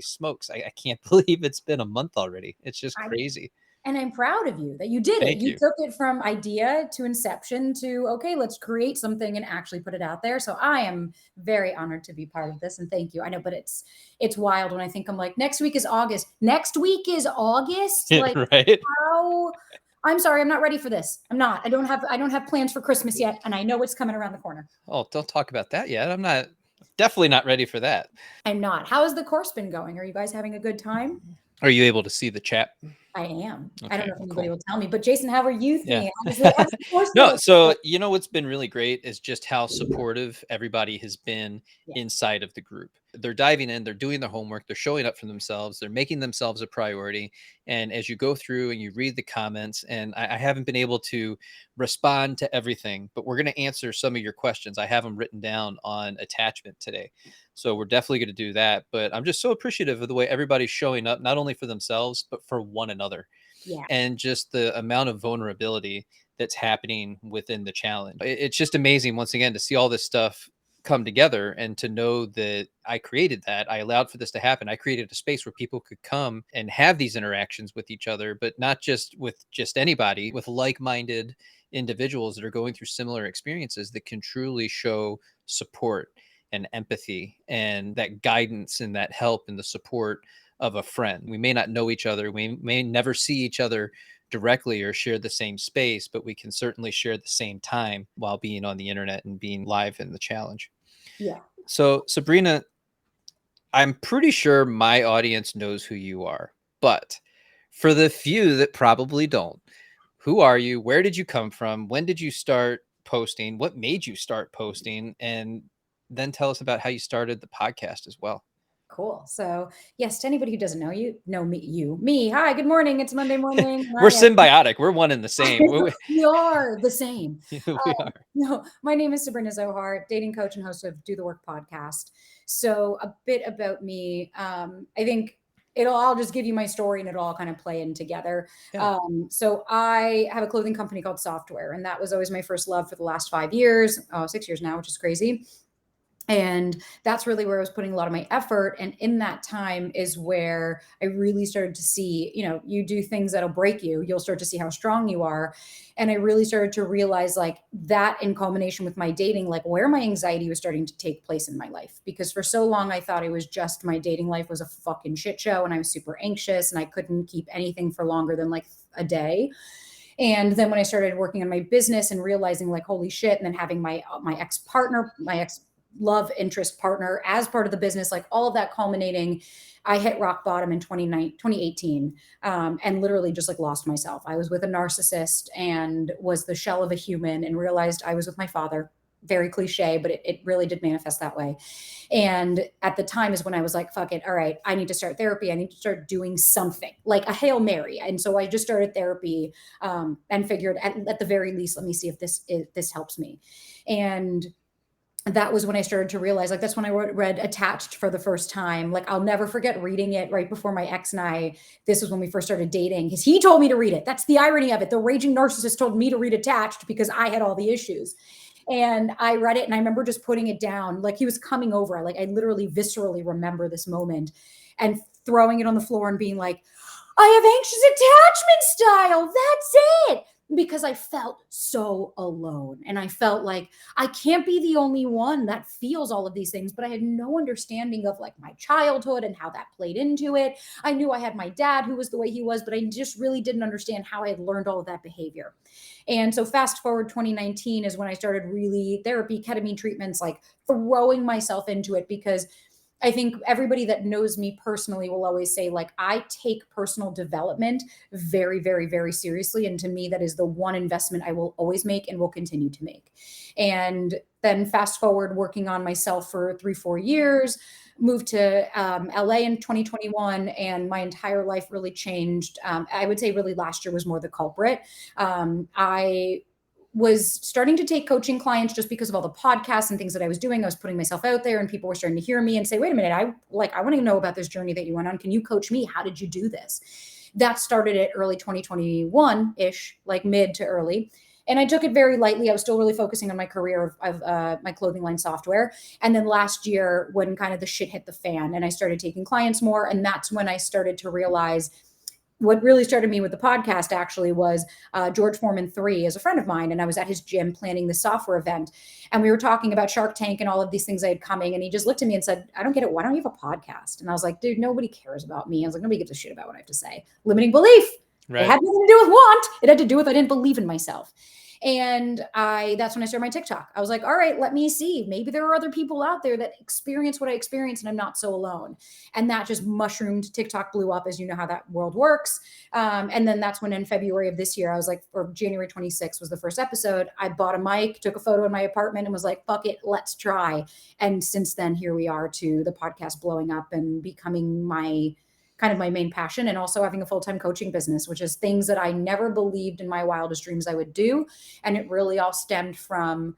smokes, I can't believe it's been a month already. It's just I, crazy. and I'm proud of you that you did it. Thank You you. took it from idea to inception to, okay, let's create something and actually put it out there. So I am very honored to be part of this, and thank you. I know, but it's wild when I think, I'm like, next week is August. Next week is August? Like, Right? how? I'm sorry, I'm not ready for this. I'm not. I don't have plans for Christmas yet, and I know it's coming around the corner. Oh, don't talk about that yet. I'm not definitely not ready for that. I'm not. How has the course been going? Are you guys having a good time? Are you able to see the chat? I am. I don't Okay, know if well, anybody cool. will tell me, but Jason, how are you Yeah. feeling? How's the course No, going? so what's been really great is just how supportive everybody has been Yeah. inside of the group. They're diving in, they're doing their homework, they're showing up for themselves, they're making themselves a priority. And as you go through and you read the comments, and I haven't been able to respond to everything, but we're going to answer some of your questions. I have them written down on attachment today. So we're definitely going to do that. But I'm just so appreciative of the way everybody's showing up, not only for themselves, but for one another, Yeah. and just the amount of vulnerability that's happening within the challenge. It's just amazing, once again, to see all this stuff come together and to know that I created that. I allowed for this to happen. I created a space where people could come and have these interactions with each other, but not just with just anybody, with like-minded individuals that are going through similar experiences that can truly show support and empathy and that guidance and that help and the support of a friend. We may not know each other, we may never see each other directly or share the same space, but we can certainly share the same time while being on the internet and being live in the challenge. Yeah. So, Sabrina, I'm pretty sure my audience knows who you are, but for the few that probably don't, who are you? Where did you come from? When did you start posting? What made you start posting? And then tell us about how you started the podcast as well. Cool. So, yes, to anybody who doesn't know you, know me. Hi, good morning. It's Monday morning. We're Hi. symbiotic. We're one and the same. We are the same. We are. No, my name is Sabrina Zohar, dating coach and host of Do the Work podcast. So, a bit about me. I think I'll just give you my story and it'll all kind of play in together. Yeah. So I have a clothing company called Software, and that was always my first love for the last 5 years, 6 years now, which is crazy. And that's really where I was putting a lot of my effort. And in that time is where I really started to see, you do things that'll break you, you'll start to see how strong you are. And I really started to realize, like, that in combination with my dating, like where my anxiety was starting to take place in my life. Because for so long, I thought it was just my dating life was a fucking shit show. And I was super anxious and I couldn't keep anything for longer than like a day. And then when I started working on my business and realizing, like, holy shit, and then having my ex-partner, my ex love interest partner as part of the business, like all of that culminating, I hit rock bottom in 2018, and literally just like lost myself. I was with a narcissist and was the shell of a human, and realized I was with my father. Very cliche, but it really did manifest that way. And at the time is when I was like, fuck it. All right, I need to start therapy. I need to start doing something like a Hail Mary. And so I just started therapy, and figured at the very least, let me see if this helps me. And that was when I started to realize, like, that's when I read Attached for the first time. Like, I'll never forget reading it right before my ex and I, this was when we first started dating, because he told me to read it. That's the irony of it. The raging narcissist told me to read Attached because I had all the issues. And I read it and I remember just putting it down. Like, he was coming over. Like, I literally viscerally remember this moment and throwing it on the floor and being like, I have anxious attachment style. That's it. Because I felt so alone. And I felt like I can't be the only one that feels all of these things. But I had no understanding of like my childhood and how that played into it. I knew I had my dad who was the way he was, but I just really didn't understand how I had learned all of that behavior. And so fast forward 2019 is when I started really therapy, ketamine treatments, like throwing myself into it, because I think everybody that knows me personally will always say, like, I take personal development very, very, very seriously. And to me, that is the one investment I will always make and will continue to make. And then fast forward working on myself for 3-4 years, moved to LA in 2021, and my entire life really changed. I would say really last year was more the culprit. I was starting to take coaching clients just because of all the podcasts and things that I was doing. I was putting myself out there and people were starting to hear me and say, wait a minute, I want to know about this journey that you went on. Can you coach me? How did you do this? That started at early 2021-ish, like mid to early. And I took it very lightly. I was still really focusing on my career of my clothing line software. And then last year, when kind of the shit hit the fan and I started taking clients more, and that's when I started to realize what really started me with the podcast actually was George Foreman 3 is a friend of mine. And I was at his gym planning the software event. And we were talking about Shark Tank and all of these things I had coming. And he just looked at me and said, I don't get it. Why don't you have a podcast? And I was like, dude, nobody cares about me. I was like, nobody gives a shit about what I have to say. Limiting belief. It Right. had nothing to do with want. It had to do with I didn't believe in myself. And that's when I started my TikTok. I was like, all right, let me see. Maybe there are other people out there that experience what I experience and I'm not so alone. And that just mushroomed. TikTok blew up, as you know how that world works. And then that's when in February of this year, I was like, or January 26th was the first episode. I bought a mic, took a photo in my apartment and was like, fuck it, let's try. And since then, here we are to the podcast blowing up and becoming my kind of my main passion, and also having a full-time coaching business, which is things that I never believed in my wildest dreams I would do. And it really all stemmed from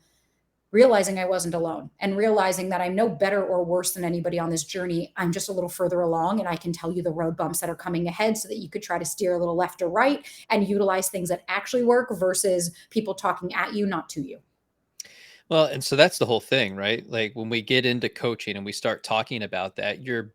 realizing I wasn't alone and realizing that I'm no better or worse than anybody on this journey. I'm just a little further along and I can tell you the road bumps that are coming ahead so that you could try to steer a little left or right and utilize things that actually work versus people talking at you, not to you. Well, and so that's the whole thing, right? Like when we get into coaching and we start talking about that, you're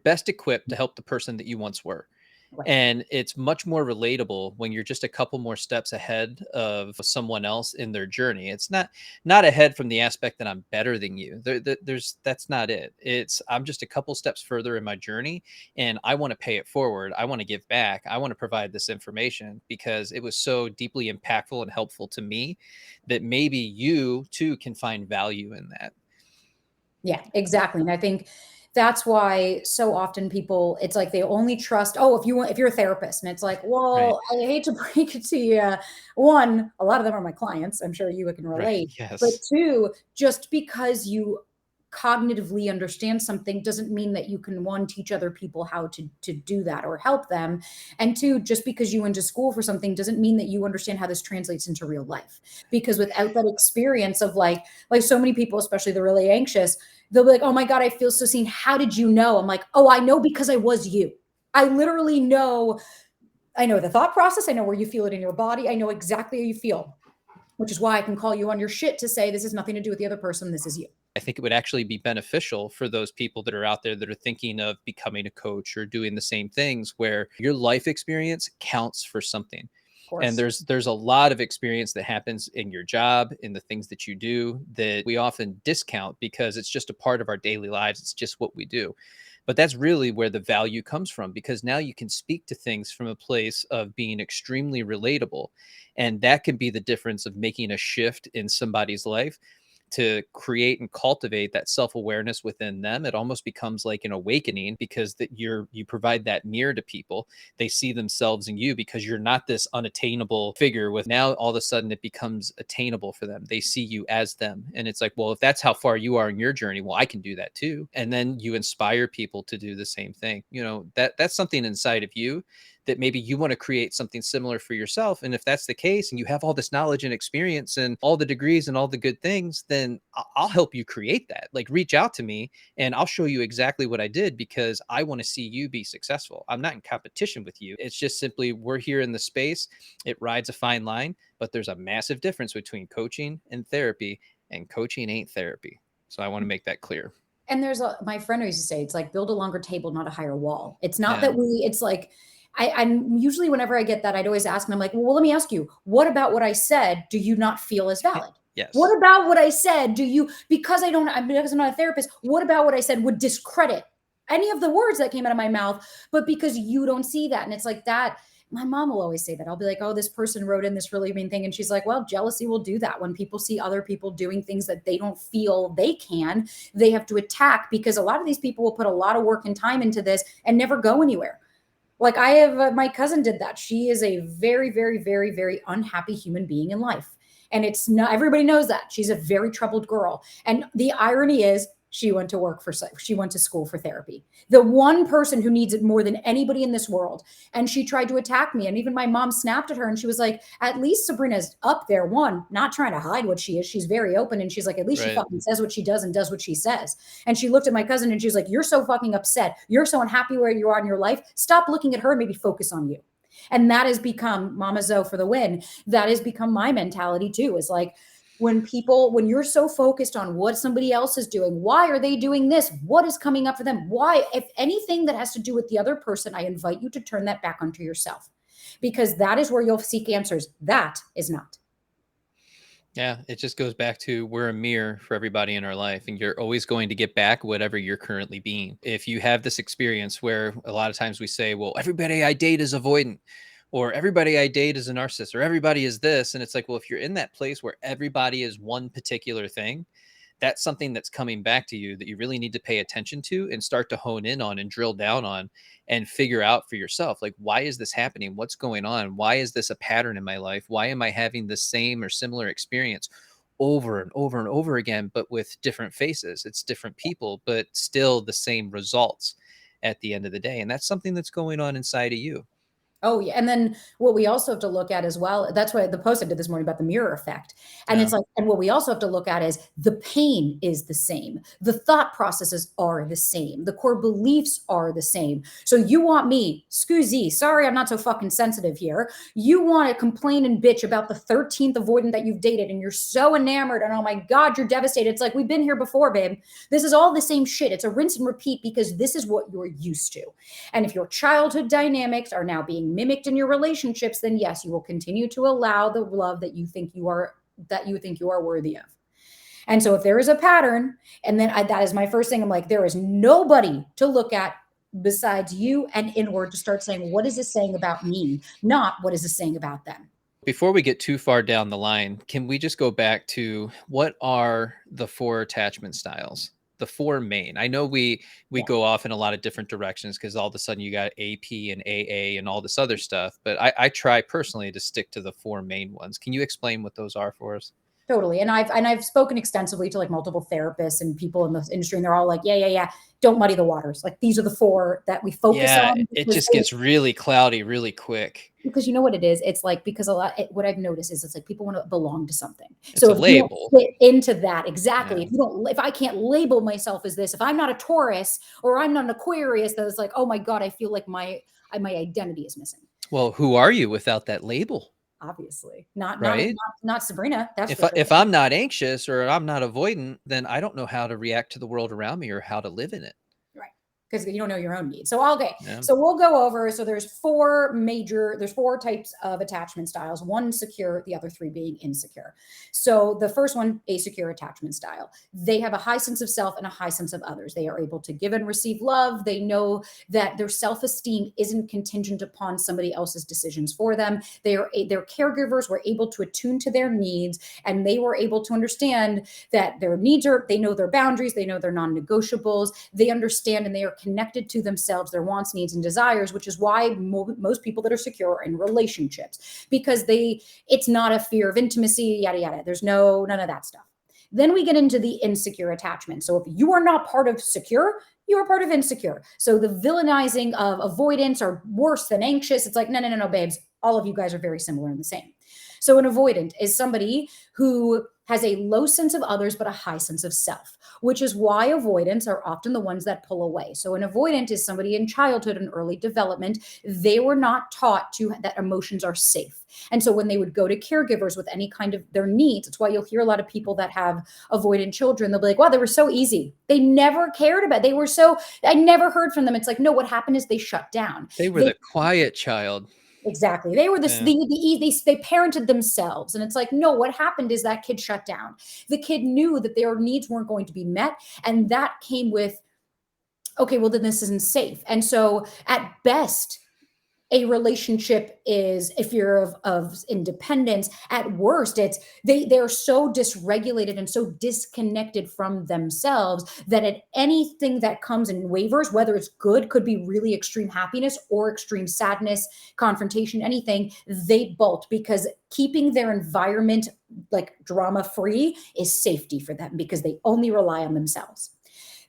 best equipped to help the person that you once were. Right. And it's much more relatable when you're just a couple more steps ahead of someone else in their journey. It's not ahead from the aspect that I'm better than you. There's that's not it. It's I'm just a couple steps further in my journey, and I want to pay it forward. I want to give back. I want to provide this information because it was so deeply impactful and helpful to me that maybe you too can find value in that. Yeah, exactly. And I think that's why so often people, it's like they only trust, oh, if you're a therapist, and it's like, Right. well, I hate to break it to you. One, a lot of them are my clients. I'm sure you can Right. relate. But Yes. two, just because you cognitively understand something doesn't mean that you can one teach other people how to do that or help them. And two, just because you went to school for something doesn't mean that you understand how this translates into real life. Because without that experience of like so many people, especially the really anxious, they'll be like, oh my God, I feel so seen. How did you know? I'm like, oh, I know because I was you. I literally know. I know the thought process. I know where you feel it in your body. I know exactly how you feel, which is why I can call you on your shit to say, this has nothing to do with the other person. This is you. I think it would actually be beneficial for those people that are out there that are thinking of becoming a coach or doing the same things where your life experience counts for something. Of And course. there's a lot of experience that happens in your job, in the things that you do that we often discount because it's just a part of our daily lives. It's just what we do. But that's really where the value comes from because now you can speak to things from a place of being extremely relatable. And that can be the difference of making a shift in somebody's life to create and cultivate that self-awareness within them. It almost becomes like an awakening because that you provide that mirror to people. They see themselves in you because you're not this unattainable figure. With now all of a sudden it becomes attainable for them. They see you as them, and it's like, well, if that's how far you are in your journey, well, I can do that too. And then you inspire people to do the same thing. That's something inside of you that maybe you want to create something similar for yourself. And if that's the case, and you have all this knowledge and experience and all the degrees and all the good things, then I'll help you create that. Like reach out to me and I'll show you exactly what I did because I want to see you be successful. I'm not in competition with you. It's just simply we're here in the space. It rides a fine line, but there's a massive difference between coaching and therapy, and coaching ain't therapy. So I want to make that clear. And my friend used to say, it's like build a longer table, not a higher wall. It's not Yeah. that it's like, I'm usually whenever I get that, I'd always ask, and I'm like, well, let me ask you, what about what I said? Do you not feel as valid? Yes. What about what I said? Because I'm not a therapist, what about what I said would discredit any of the words that came out of my mouth? But because you don't see that. And it's like that. My mom will always say that. I'll be like, oh, this person wrote in this really mean thing. And she's like, well, jealousy will do that. When people see other people doing things that they don't feel they can, they have to attack because a lot of these people will put a lot of work and time into this and never go anywhere. Like I have, my cousin did that. She is a very, very, very, very unhappy human being in life. And it's not, everybody knows that. She's a very troubled girl. And the irony is, she went to school for therapy. The one person who needs it more than anybody in this world. And she tried to attack me. And even my mom snapped at her and she was like, at least Sabrina's up there. One, not trying to hide what she is. She's very open. And she's like, at least she Right. fucking says what she does and does what she says. And she looked at my cousin and she was like, you're so fucking upset. You're so unhappy where you are in your life. Stop looking at her and maybe focus on you. And that has become Mama Zoe for the win. That has become my mentality too. Is like, when you're so focused on what somebody else is doing, why are they doing this? What is coming up for them? Why? If anything that has to do with the other person, I invite you to turn that back onto yourself, because that is where you'll seek answers. That is not. Yeah, it just goes back to we're a mirror for everybody in our life, and you're always going to get back whatever you're currently being. If you have this experience where a lot of times we say, well, everybody I date is avoidant, or everybody I date is a narcissist, or everybody is this. And it's like, well, if you're in that place where everybody is one particular thing, that's something that's coming back to you that you really need to pay attention to and start to hone in on and drill down on and figure out for yourself, like, why is this happening? What's going on? Why is this a pattern in my life? Why am I having the same or similar experience over and over and over again, but with different faces? It's different people, but still the same results at the end of the day. And that's something that's going on inside of you. Oh, yeah. And then what we also have to look at as well, that's why the post I did this morning about the mirror effect. And Yeah. it's like, and what we also have to look at is the pain is the same. The thought processes are the same. The core beliefs are the same. So you want me, scusi, sorry, I'm not so fucking sensitive here. You want to complain and bitch about the 13th avoidant that you've dated, and you're so enamored, and oh my God, you're devastated. It's like, we've been here before, babe. This is all the same shit. It's a rinse and repeat because this is what you're used to. And if your childhood dynamics are now being mimicked in your relationships, then yes, you will continue to allow the love that you think you are worthy of. And so if there is a pattern, and then that is my first thing, I'm like, there is nobody to look at besides you and inward to start saying, what is this saying about me? Not what is this saying about them? Before we get too far down the line, can we just go back to what are the four attachment styles? The four main. I know we Yeah. go off in a lot of different directions because all of a sudden you got AP and AA and all this other stuff, but I try personally to stick to the four main ones. Can you explain what those are for us? Totally. And I've spoken extensively to like multiple therapists and people in the industry, and they're all like, yeah, yeah, yeah. Don't muddy the waters. Like, these are the four that we focus Yeah, on it just gets really cloudy really quick. because you know what it is. It's like, because what I've noticed is it's like people want to belong to something. It's So a if you don't label. fit into that, exactly, Yeah. if I can't label myself as this, if I'm not a Taurus or I'm not an Aquarius, then it's like, oh my God, I feel like my identity is missing. Well, who are you without that label, Obviously, not right? not Sabrina. That's If for sure. if I'm not anxious or I'm not avoidant, then I don't know how to react to the world around me or how to live in it. Right. Because you don't know your own needs. So okay. Yeah. So we'll go over. So there's four types of attachment styles. One secure, the other three being insecure. So the first one, a secure attachment style. They have a high sense of self and a high sense of others. They are able to give and receive love. They know that their self-esteem isn't contingent upon somebody else's decisions for them. Their caregivers were able to attune to their needs, and they were able to understand that their needs they know their boundaries, they know their non-negotiables, they understand and they are connected to themselves, their wants, needs, and desires, which is why most people that are secure are in relationships, because it's not a fear of intimacy, yada, yada. There's none of that stuff. Then we get into the insecure attachment. So if you are not part of secure, you are part of insecure. So the villainizing of avoidance or worse than anxious, it's like, no, no, no, no, babes. All of you guys are very similar and the same. So an avoidant is somebody who has a low sense of others, but a high sense of self, which is why avoidants are often the ones that pull away. So an avoidant is somebody in childhood and early development. They were not taught that emotions are safe. And so when they would go to caregivers with any kind of their needs, it's why you'll hear a lot of people that have avoidant children. They'll be like, wow, they were so easy. They never cared about it. I never heard from them. It's like, no, what happened is they shut down. They were the quiet child. Exactly. They were Yeah. they parented themselves. And it's like, no, what happened is that kid shut down. The kid knew that their needs weren't going to be met. And that came with, okay, well, then this isn't safe. And so at best, a relationship is a fear of independence. At worst, it's they're so dysregulated and so disconnected from themselves that at anything that comes and wavers, whether it's good, could be really extreme happiness or extreme sadness, confrontation, anything, they bolt, because keeping their environment like drama free is safety for them, because they only rely on themselves.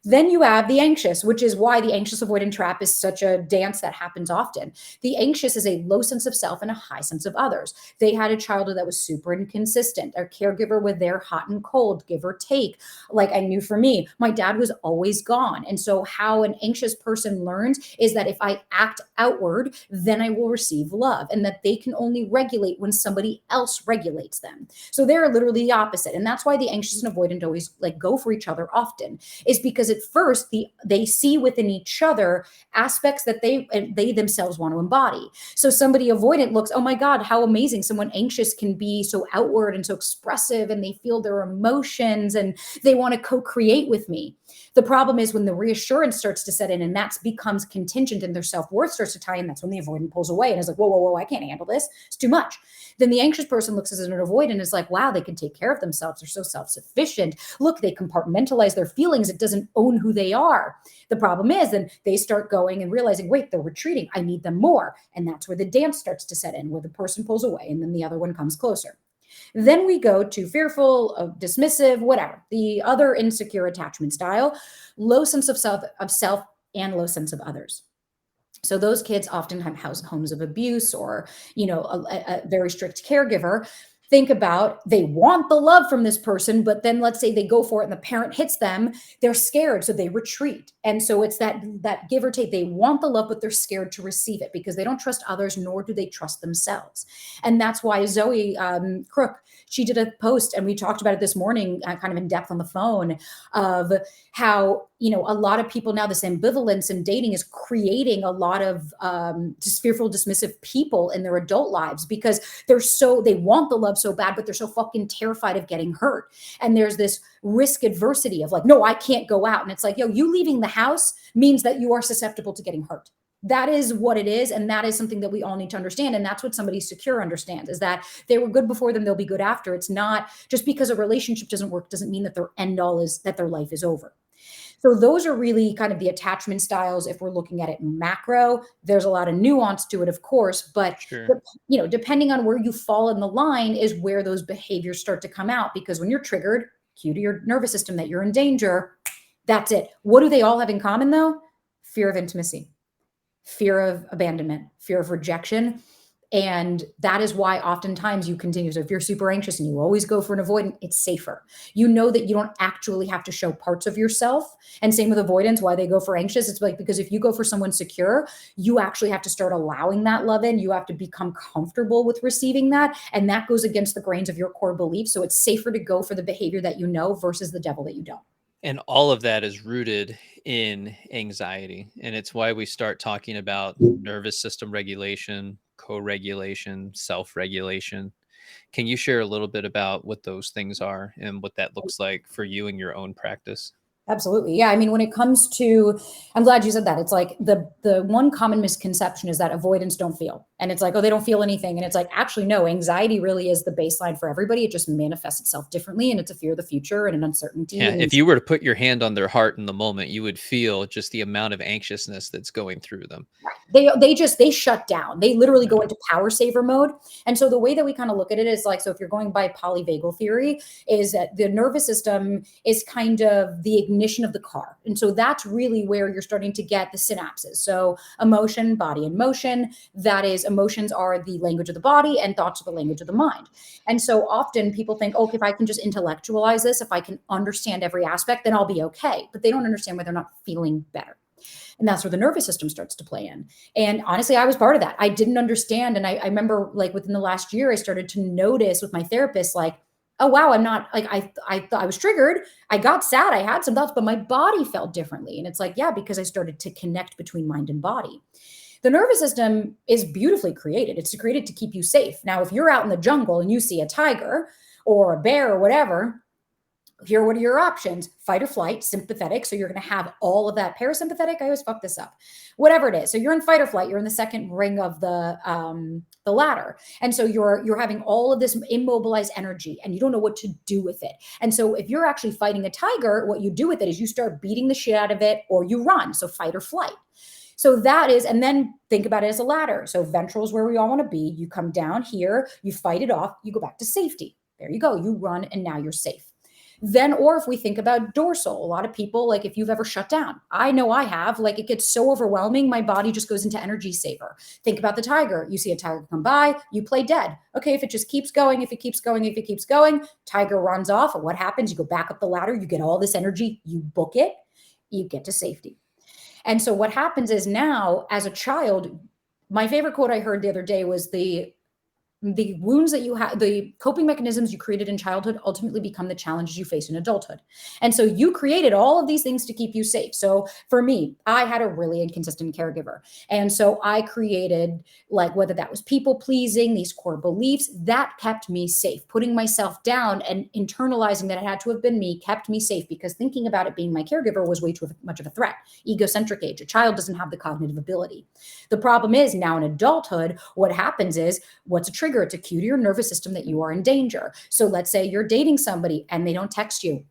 Then you have the anxious, which is why the anxious avoidant trap is such a dance that happens often. The anxious is a low sense of self and a high sense of others. They had a childhood that was super inconsistent. Their caregiver was there hot and cold, give or take. Like I knew for me, my dad was always gone. And so, how an anxious person learns is that if I act outward, then I will receive love, and that they can only regulate when somebody else regulates them. So, they're literally the opposite. And that's why the anxious and avoidant always like go for each other often, is because at first they see within each other aspects that they themselves want to embody. So somebody avoidant looks, oh my God, how amazing. Someone anxious can be so outward and so expressive, and they feel their emotions and they want to co-create with me. The problem is when the reassurance starts to set in and that becomes contingent and their self-worth starts to tie in, that's when the avoidant pulls away and is like, whoa, whoa, whoa, I can't handle this. It's too much. Then the anxious person looks as an avoidant and is like, wow, they can take care of themselves. They're so self-sufficient. Look, they compartmentalize their feelings. It doesn't own who they are. The problem is then they start going and realizing, wait, they're retreating. I need them more. And that's where the dance starts to set in, where the person pulls away and then the other one comes closer. Then we go to fearful, dismissive, whatever, the other insecure attachment style, low sense of self and low sense of others. So those kids often have homes of abuse or, a very strict caregiver. Think about, they want the love from this person, but then let's say they go for it and the parent hits them, they're scared, so they retreat. And so it's that give or take. They want the love, but they're scared to receive it because they don't trust others, nor do they trust themselves. And that's why Zoe Crook, she did a post, and we talked about it this morning, kind of in depth on the phone, of how a lot of people now, this ambivalence in dating is creating a lot of just fearful, dismissive people in their adult lives because they want the love so bad, but they're so fucking terrified of getting hurt. And there's this risk adversity of like, no, I can't go out. And it's like, yo, you leaving the house means that you are susceptible to getting hurt. That is what it is. And that is something that we all need to understand. And that's what somebody secure understands, is that they were good before them, they'll be good after. It's not just because a relationship doesn't work, doesn't mean that their end all is that their life is over. So those are really kind of the attachment styles. If we're looking at it macro, there's a lot of nuance to it, of course, but Sure. depending on where you fall in the line is where those behaviors start to come out. Because when you're triggered, cue to your nervous system that you're in danger, that's it. What do they all have in common though? Fear of intimacy, fear of abandonment, fear of rejection. And that is why oftentimes you continue. So if you're super anxious and you always go for an avoidant, it's safer. You know that you don't actually have to show parts of yourself. And same with avoidance, why they go for anxious. It's like, because if you go for someone secure, you actually have to start allowing that love in. You have to become comfortable with receiving that. And that goes against the grains of your core beliefs. So it's safer to go for the behavior that you know versus the devil that you don't. And all of that is rooted in anxiety. And it's why we start talking about nervous system regulation, co regulation, self regulation. Can you share a little bit about what those things are and what that looks like for you in your own practice? Absolutely. Yeah. I mean, when it comes to, I'm glad you said that. It's like the one common misconception is that avoidants don't feel. And it's like, oh, they don't feel anything. And it's like, actually, no, anxiety really is the baseline for everybody. It just manifests itself differently. And it's a fear of the future and an uncertainty. Yeah, And if you were to put your hand on their heart in the moment, you would feel just the amount of anxiousness that's going through them. they shut down. They literally Yeah. go into power saver mode. And so the way that we kind of look at it is like, so if you're going by polyvagal theory, is that the nervous system is kind of the ignition of the car. And so that's really where you're starting to get the synapses. So emotion, body, and motion. That is, emotions are the language of the body and thoughts are the language of the mind. And so often people think, oh, if I can just intellectualize this, if I can understand every aspect, then I'll be okay. But they don't understand why they're not feeling better. And that's where the nervous system starts to play in. And honestly, I was part of that. I didn't understand. And I remember like within the last year, I started to notice with my therapist, like, oh, wow, I'm not like, I thought I was triggered. I got sad. I had some thoughts, but my body felt differently. And it's like, yeah, because I started to connect between mind and body. The nervous system is beautifully created. It's created to keep you safe. Now, if you're out in the jungle and you see a tiger or a bear or whatever, here, what are your options? Fight or flight, sympathetic. So you're going to have all of that. Parasympathetic, I always fuck this up. Whatever it is. So you're in fight or flight. You're in the second ring of the ladder. And so you're having all of this immobilized energy and you don't know what to do with it. And so if you're actually fighting a tiger, what you do with it is you start beating the shit out of it or you run. So fight or flight. So that is, and then think about it as a ladder. So ventral is where we all want to be. You come down here, you fight it off, you go back to safety. There you go. You run and now you're safe. Then, or if we think about dorsal, a lot of people, like if you've ever shut down, I know I have, like it gets so overwhelming, my body just goes into energy saver. Think about the tiger. You see a tiger come by, you play dead. Okay, if it just keeps going, if it keeps going, if it keeps going, tiger runs off. And what happens? You go back up the ladder, you get all this energy, you book it, you get to safety. And so what happens is now, as a child, my favorite quote I heard the other day was the wounds that you have, the coping mechanisms you created in childhood ultimately become the challenges you face in adulthood. And so you created all of these things to keep you safe. So for me, I had a really inconsistent caregiver. And so I created, like, whether that was people pleasing, these core beliefs that kept me safe. Putting myself down and internalizing that it had to have been me kept me safe, because thinking about it being my caregiver was way too much of a threat. Egocentric age. A child doesn't have the cognitive ability. The problem is now in adulthood, what happens is, what's a trigger? It's a cue to your nervous system that you are in danger. So let's say you're dating somebody and they don't text you.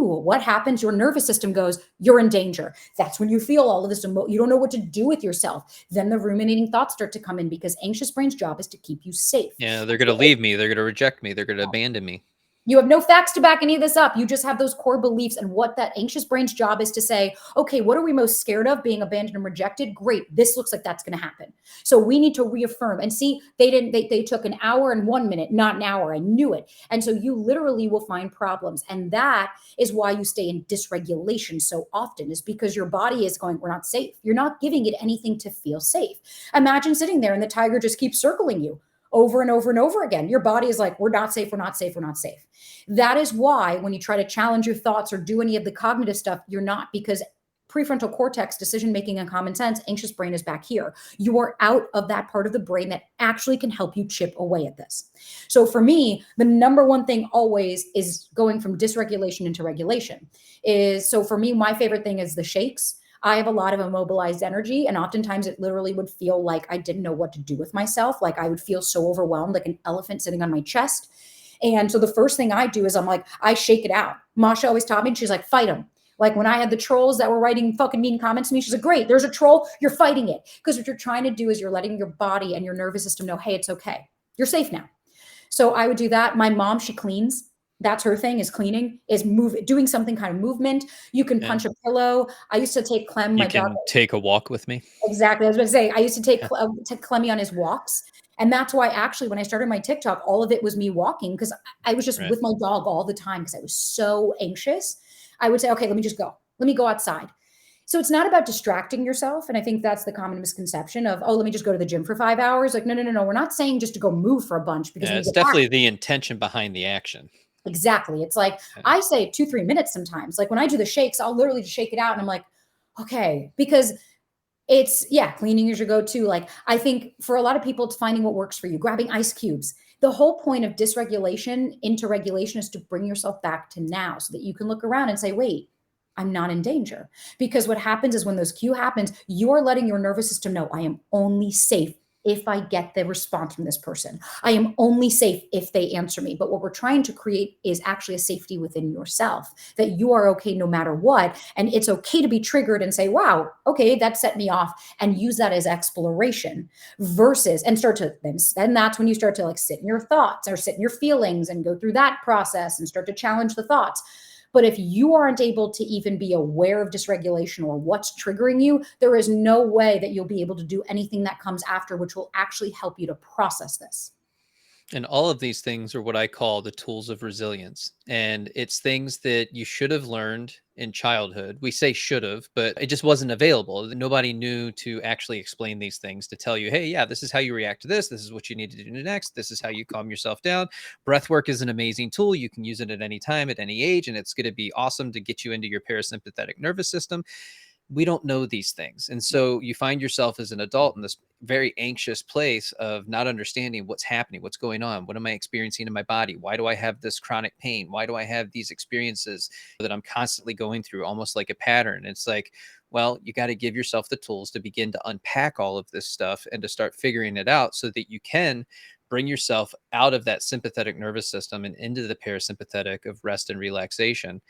What happens? Your nervous system goes, you're in danger. That's when you feel all of this. You don't know what to do with yourself. Then the ruminating thoughts start to come in, because anxious brain's job is to keep you safe. Yeah, they're going to leave me. They're going to reject me. They're going to abandon me. You have no facts to back any of this up. You just have those core beliefs. And what that anxious brain's job is to say, okay, what are we most scared of? Being abandoned and rejected? Great. This looks like that's going to happen. So we need to reaffirm. And see, they took an hour and 1 minute, not an hour. I knew it. And so you literally will find problems. And that is why you stay in dysregulation so often, is because your body is going, we're not safe. You're not giving it anything to feel safe. Imagine sitting there and the tiger just keeps circling you over and over and over again. Your body is like, we're not safe, we're not safe, we're not safe. That is why when you try to challenge your thoughts or do any of the cognitive stuff, you're not, because prefrontal cortex, decision making, and common sense, anxious brain is back here. You are out of that part of the brain that actually can help you chip away at this. So for me, the number one thing always is going from dysregulation into regulation. So for me, my favorite thing is the shakes. I have a lot of immobilized energy, and oftentimes it literally would feel like I didn't know what to do with myself. Like I would feel so overwhelmed, like an elephant sitting on my chest. And so the first thing I do is I'm like, I shake it out. Masha always taught me, and she's like, fight them. Like when I had the trolls that were writing fucking mean comments to me, she's like, great, there's a troll, you're fighting it. Because what you're trying to do is you're letting your body and your nervous system know, hey, it's okay. You're safe now. So I would do that. My mom, she cleans. That's her thing, is cleaning, is doing something kind of movement. You can punch a pillow. I used to take Clem, You my dog. can take a walk with me. Exactly. I was going to say, I used to take Clemmy on his walks. And that's why actually when I started my TikTok, all of it was me walking, because I was just with my dog all the time because I was so anxious. I would say, okay, let me just go. Let me go outside. So it's not about distracting yourself. And I think that's the common misconception of, oh, let me just go to the gym for 5 hours. Like, no. We're not saying just to go move for a bunch, because Yeah, when it's you get back, definitely the intention behind the action. exactly. It's like, Yeah. I say 2-3 minutes sometimes. Like when I do the shakes, I'll literally just shake it out and I'm like, okay, because it's, yeah, cleaning is your go-to. Like I think for a lot of people, it's finding what works for you, grabbing ice cubes. The whole point of dysregulation into regulation is to bring yourself back to now, so that you can look around and say, wait, I'm not in danger. Because what happens is when those cue happens, you're letting your nervous system know, I am only safe if I get the response from this person. I am only safe if they answer me. But what we're trying to create is actually a safety within yourself, that you are okay no matter what. And it's okay to be triggered and say, wow, okay, that set me off, and use that as exploration versus, and start to, then that's when you start to like sit in your thoughts or sit in your feelings and go through that process and start to challenge the thoughts. But if you aren't able to even be aware of dysregulation or what's triggering you, there is no way that you'll be able to do anything that comes after, which will actually help you to process this. And all of these things are what I call the tools of resilience. And it's things that you should have learned in childhood. We say should have, but it just wasn't available. Nobody knew to actually explain these things, to tell you, hey, yeah, this is how you react to this. This is what you need to do next. This is how you calm yourself down. Breath work is an amazing tool. You can use it at any time, at any age, and it's going to be awesome to get you into your parasympathetic nervous system. We don't know these things. And so you find yourself as an adult in this very anxious place of not understanding what's happening, what's going on, what am I experiencing in my body? Why do I have this chronic pain? Why do I have these experiences that I'm constantly going through, almost like a pattern? It's like, well, you got to give yourself the tools to begin to unpack all of this stuff and to start figuring it out so that you can bring yourself out of that sympathetic nervous system and into the parasympathetic of rest and relaxation.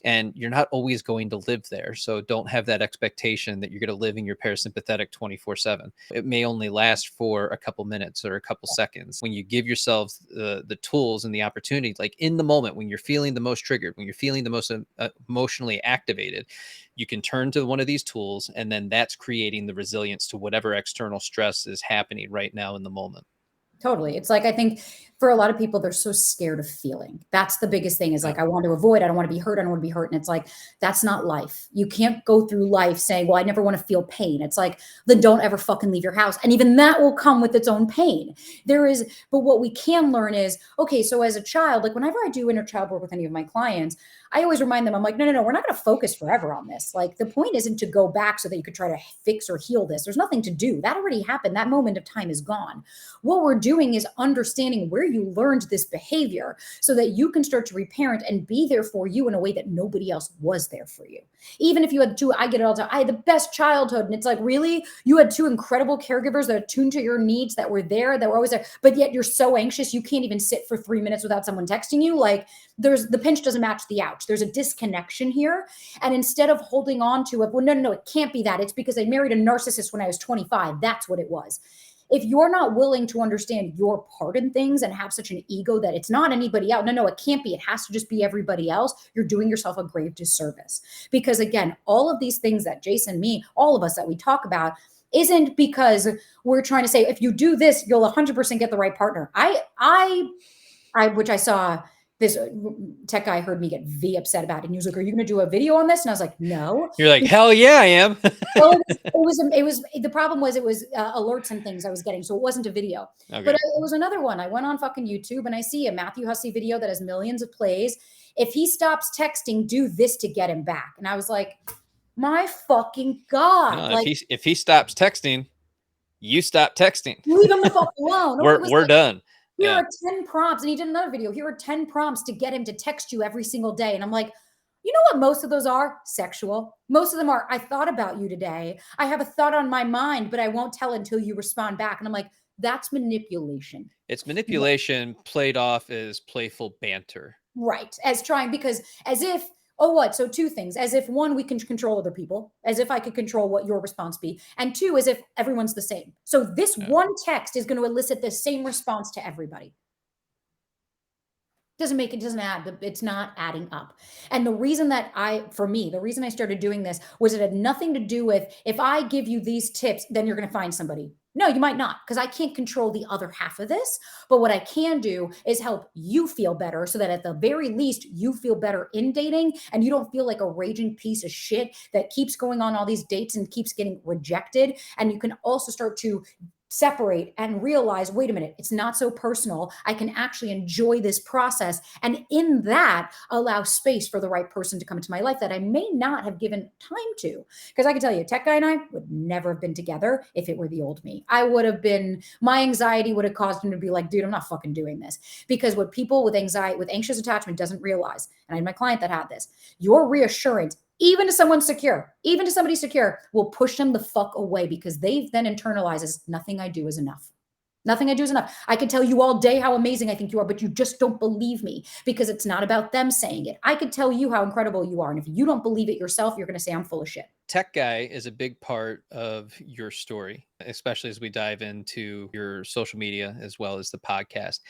And you're not always going to live there. So don't have that expectation that you're going to live in your parasympathetic 24/7. It may only last for a couple minutes or a couple seconds. When you give yourselves the tools and the opportunity, like in the moment when you're feeling the most triggered, when you're feeling the most emotionally activated, you can turn to one of these tools, and then that's creating the resilience to whatever external stress is happening right now in the moment. Totally. It's like, I think for a lot of people, they're so scared of feeling. That's the biggest thing is Yeah. like, I want to avoid, I don't want to be hurt. I don't want to be hurt. And it's like, that's not life. You can't go through life saying, well, I never want to feel pain. It's like, then don't ever fucking leave your house. And even that will come with its own pain. But what we can learn is, okay, so as a child, like whenever I do inner child work with any of my clients, I always remind them, I'm like, no, we're not going to focus forever on this. Like the point isn't to go back so that you could try to fix or heal this. There's nothing to do. That already happened. That moment of time is gone. What we're doing is understanding where you learned this behavior so that you can start to reparent and be there for you in a way that nobody else was there for you. Even if you had two, I get it all the time. I had the best childhood. And it's like, really? You had two incredible caregivers that are tuned to your needs, that were there, that were always there, but yet you're so anxious you can't even sit for 3 minutes without someone texting you. Like the pinch doesn't match the ouch. There's a disconnection here. And instead of holding on to it, well, no, it can't be that. It's because I married a narcissist when I was 25. That's what it was. If you're not willing to understand your part in things and have such an ego that it's not anybody else, no, it can't be. It has to just be everybody else. You're doing yourself a grave disservice. Because again, all of these things that Jason, me, all of us that we talk about isn't because we're trying to say, if you do this, you'll 100% get the right partner. Which I saw this tech guy heard me get upset about it. And he was like, are you going to do a video on this? And I was like, no. You're like, hell yeah, I am. Well, it was the problem was it was alerts and things I was getting. So it wasn't a video, Okay. but it was another one. I went on fucking YouTube and I see a Matthew Hussey video that has millions of plays. If he stops texting, do this to get him back. And I was like, my fucking God. No, like, if he stops texting, you stop texting. leave him the fuck alone. We're done. Here are 10 prompts. And he did another video. Here are 10 prompts to get him to text you every single day. And I'm like, you know what most of those are? Sexual. Most of them are, I thought about you today. I have a thought on my mind, but I won't tell until you respond back. And I'm like, that's manipulation. It's manipulation played off as playful banter. Right. Because as if, oh, what? So two things. As if one, we can control other people, as if I could control what your response be. And two, as if everyone's the same. So this one text is going to elicit the same response to everybody. Doesn't add, it's not adding up. And the reason the reason I started doing this was it had nothing to do with, if I give you these tips, then you're going to find somebody. No, you might not, because I can't control the other half of this. But what I can do is help you feel better so that at the very least, you feel better in dating and you don't feel like a raging piece of shit that keeps going on all these dates and keeps getting rejected. And you can also start to separate and realize, wait a minute, it's not so personal. I can actually enjoy this process. And in that, allow space for the right person to come into my life that I may not have given time to. Because I can tell you, Tech Guy and I would never have been together if it were the old me. My anxiety would have caused him to be like, dude, I'm not fucking doing this. Because what people with anxiety, with anxious attachment doesn't realize, and I had my client that had this, your reassurance, even to somebody secure, will push them the fuck away because they've then internalizes nothing I do is enough. Nothing I do is enough. I can tell you all day how amazing I think you are, but you just don't believe me because it's not about them saying it. I could tell you how incredible you are. And if you don't believe it yourself, you're going to say I'm full of shit. Tech Guy is a big part of your story, especially as we dive into your social media as well as the podcast.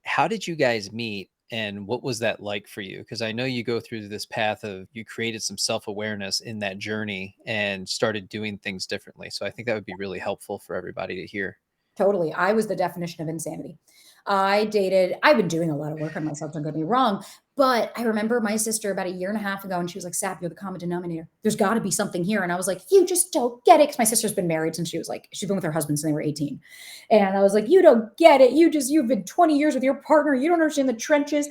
How did you guys meet? And what was that like for you? Because I know you go through this path of you created some self-awareness in that journey and started doing things differently. So I think that would be really helpful for everybody to hear. Totally. I was the definition of insanity. I've been doing a lot of work on myself, don't get me wrong, but I remember my sister about a year and a half ago, and she was like, Sap, you're the common denominator. There's got to be something here. And I was like, you just don't get it. Because my sister's been married since she's been with her husband since they were 18. And I was like, you don't get it. You've been 20 years with your partner. You don't understand the trenches.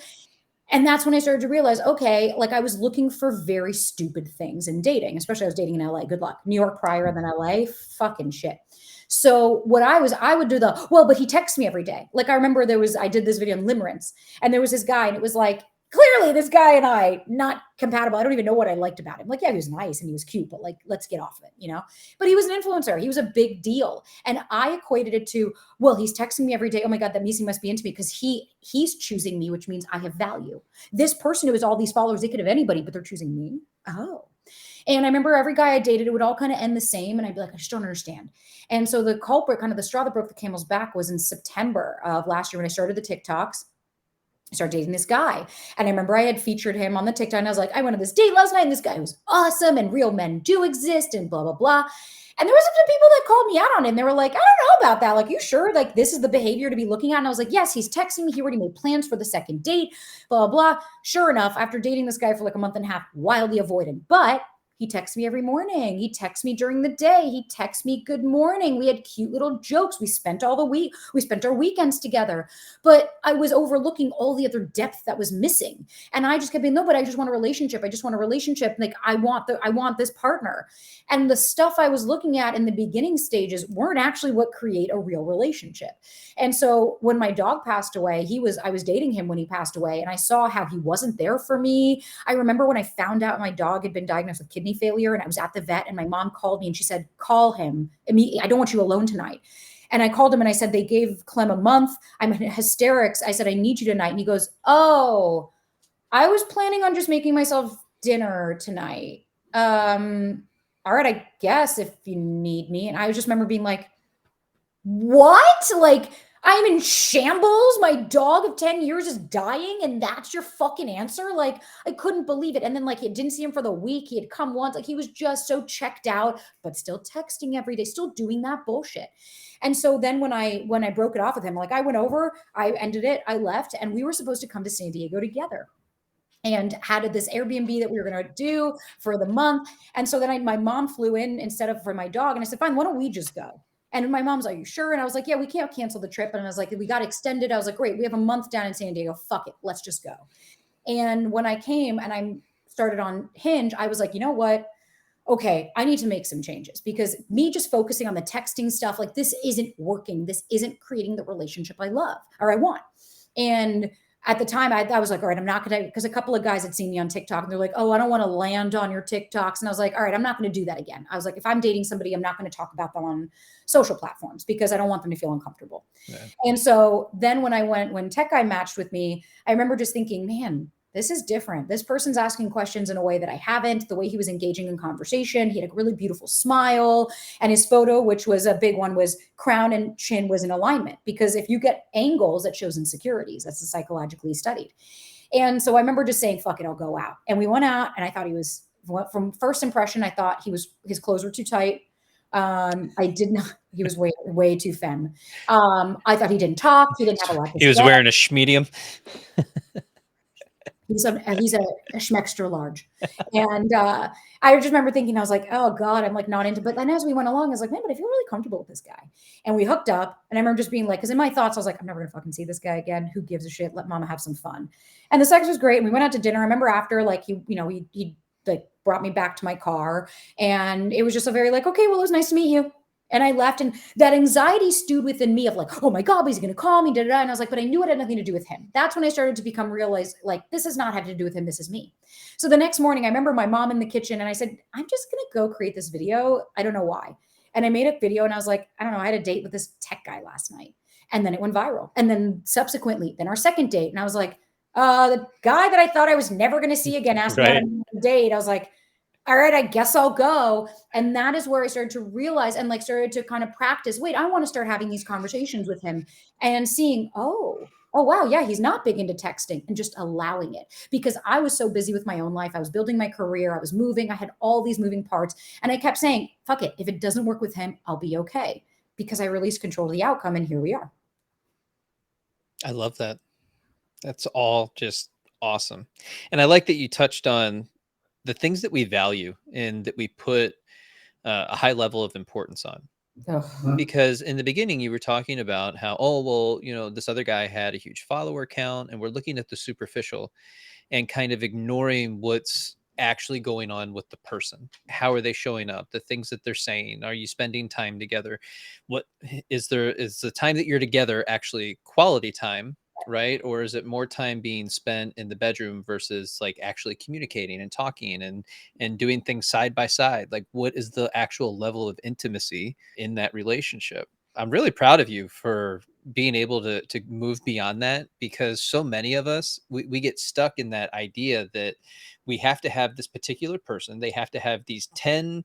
And that's when I started to realize, okay, like I was looking for very stupid things in dating, especially I was dating in LA. Good luck. New York prior and then LA, fucking shit. So I would do but he texts me every day. Like I remember I did this video on limerence and there was this guy and it was like, clearly this guy and I not compatible. I don't even know what I liked about him. Like, yeah, he was nice and he was cute, but like, let's get off of it, you know? But he was an influencer. He was a big deal. And I equated it to, well, he's texting me every day. Oh my God, that means he must be into me because he's choosing me, which means I have value. This person who has all these followers, they could have anybody, but they're choosing me. Oh. And I remember every guy I dated, it would all kind of end the same. And I'd be like, I just don't understand. And so the culprit, kind of the straw that broke the camel's back, was in September of last year when I started the TikToks. I started dating this guy. And I remember I had featured him on the TikTok. And I was like, I went on this date last night and this guy was awesome and real men do exist and blah, blah, blah. And there was some people that called me out on it. And they were like, I don't know about that. Like, you sure? Like, this is the behavior to be looking at? And I was like, yes, he's texting me. He already made plans for the second date, blah, blah, blah. Sure enough, after dating this guy for like a month and a half, wildly avoidant. But he texts me every morning. He texts me during the day. He texts me good morning. We had cute little jokes. We spent all the week. We spent our weekends together. But I was overlooking all the other depth that was missing. And I just kept being, no, but I just want a relationship. I just want a relationship. Like I want this partner. And the stuff I was looking at in the beginning stages weren't actually what create a real relationship. And so when my dog passed away, I was dating him when he passed away. And I saw how he wasn't there for me. I remember when I found out my dog had been diagnosed with kidney failure and I was at the vet and my mom called me and she said, call him immediately. I don't want you alone tonight. And I called him and I said, they gave Clem a month. I'm in hysterics. I said, I need you tonight. And he goes, oh, I was planning on just making myself dinner tonight. All right, I guess if you need me. And I just remember being like, what? Like, I'm in shambles. My dog of 10 years is dying, and that's your fucking answer? Like, I couldn't believe it. And then, like, I didn't see him for the week. He had come once. Like, he was just so checked out, but still texting every day, still doing that bullshit. And so then when I broke it off with him, like, I went over, I ended it, I left, and we were supposed to come to San Diego together and had this Airbnb that we were going to do for the month. And so then my mom flew in instead of for my dog. And I said, fine, why don't we just go? And my mom's like, are you sure? And I was like, yeah, we can't cancel the trip. And I was like, we got extended. I was like, great, we have a month down in San Diego. Fuck it, let's just go. And when I came and I started on Hinge, I was like, you know what? Okay, I need to make some changes because me just focusing on the texting stuff, like this isn't working. This isn't creating the relationship I love or I want. And at the time, I was like, all right, I'm not going to, because a couple of guys had seen me on TikTok and they're like, oh, I don't want to land on your TikToks. And I was like, all right, I'm not going to do that again. I was like, if I'm dating somebody, I'm not going to talk about them on social platforms because I don't want them to feel uncomfortable. Yeah. And so then when Tech Guy matched with me, I remember just thinking, man, this is different. This person's asking questions in a way that I haven't. The way he was engaging in conversation, he had a really beautiful smile. And his photo, which was a big one, was crown and chin was in alignment. Because if you get angles, that shows insecurities. That's psychologically studied. And so I remember just saying, fuck it, I'll go out. And we went out and I thought from first impression, I thought his clothes were too tight. I did not, he was way too femme. I thought he didn't talk. He didn't have a lot to say. He was wearing a schmedium. He's a schmextra large. And I just remember thinking, I was like, oh God, I'm like not into, but then as we went along, I was like, man, but I feel really comfortable with this guy. And we hooked up and I remember just being like, cause in my thoughts, I was like, I'm never gonna fucking see this guy again. Who gives a shit? Let mama have some fun. And the sex was great. And we went out to dinner. I remember after like, he like brought me back to my car and it was just a very like, okay, well, it was nice to meet you. And I left and that anxiety stewed within me of like, oh my God, he's going to call me, da, da, da. And I was like, but I knew it had nothing to do with him. That's when I started to realize like, this is not having to do with him. This is me. So the next morning I remember my mom in the kitchen and I said, I'm just going to go create this video. I don't know why. And I made a video and I was like, I don't know. I had a date with this tech guy last night and then it went viral. And then subsequently, then our second date. And I was like, the guy that I thought I was never going to see again asked me on a date. I was like, all right, I guess I'll go. And that is where I started to realize and like started to kind of practice, wait, I want to start having these conversations with him and seeing, oh, wow, yeah, he's not big into texting and just allowing it because I was so busy with my own life. I was building my career. I was moving. I had all these moving parts. And I kept saying, fuck it. If it doesn't work with him, I'll be okay because I released control of the outcome. And here we are. I love that. That's all just awesome. And I like that you touched on the things that we value and that we put a high level of importance on. Because in the beginning you were talking about how, oh, well, this other guy had a huge follower count and we're looking at the superficial and kind of ignoring what's actually going on with the person. How are they showing up? The things that they're saying. Are you spending time together? What is the time that you're together actually quality time? right? Or is it more time being spent in the bedroom versus like actually communicating and talking and doing things side by side? Like what is the actual level of intimacy in that relationship? I'm really proud of you for being able to move beyond that, because so many of us we get stuck in that idea that we have to have this particular person, they have to have these 10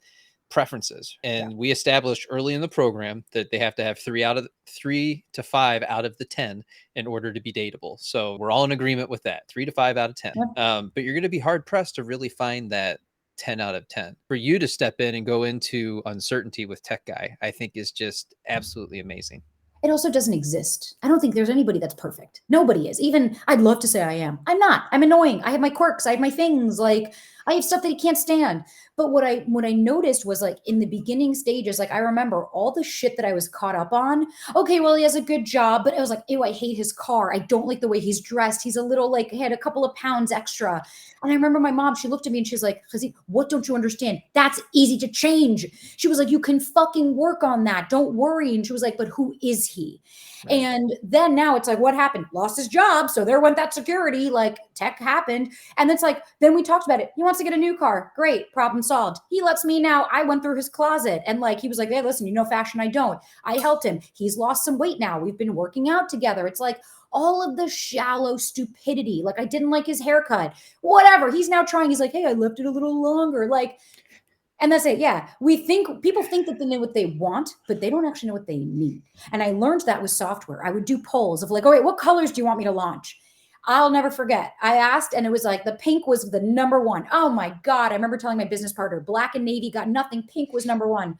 preferences, Yeah. and we established early in the program that they have to have 3 to 5 out of the 10 in order to be dateable. So we're all in agreement with that, 3 to 5 out of 10. Yeah. But you're going to be hard pressed to really find that 10 out of 10. For you to step in and go into uncertainty with Tech Guy, I think is just absolutely amazing. It also doesn't exist. I don't think there's anybody that's perfect. Nobody is. Even I'd love to say I am. I'm not. I'm annoying. I have my quirks. I have my things. Like I have stuff that he can't stand. But what I noticed was like in the beginning stages, like I remember all the shit that I was caught up on. Okay, well, he has a good job, but I was like, ew, I hate his car. I don't like the way he's dressed. He's a little like he had a couple of pounds extra. And I remember my mom, she looked at me and she's like, Lizzie, what don't you understand? That's easy to change. She was like, you can fucking work on that. Don't worry. And she was like, but who is he? Right. And then now it's like, what happened? Lost his job. So there went that security, like tech happened. And it's like, then we talked about it. He wants to get a new car. Great. Problem solved. He lets me now. I went through his closet and like, he was like, hey, listen, you know, fashion, I don't. I helped him. He's lost some weight now. We've been working out together. It's like, all of the shallow stupidity. Like I didn't like his haircut, whatever. He's now trying. He's like, hey, I left it a little longer. Like, and that's it. Yeah. People think that they know what they want, but they don't actually know what they need. And I learned that with software. I would do polls of like, oh, wait, what colors do you want me to launch? I'll never forget. I asked, and it was like the pink was the number one. Oh my God. I remember telling my business partner, black and navy got nothing. Pink was number one.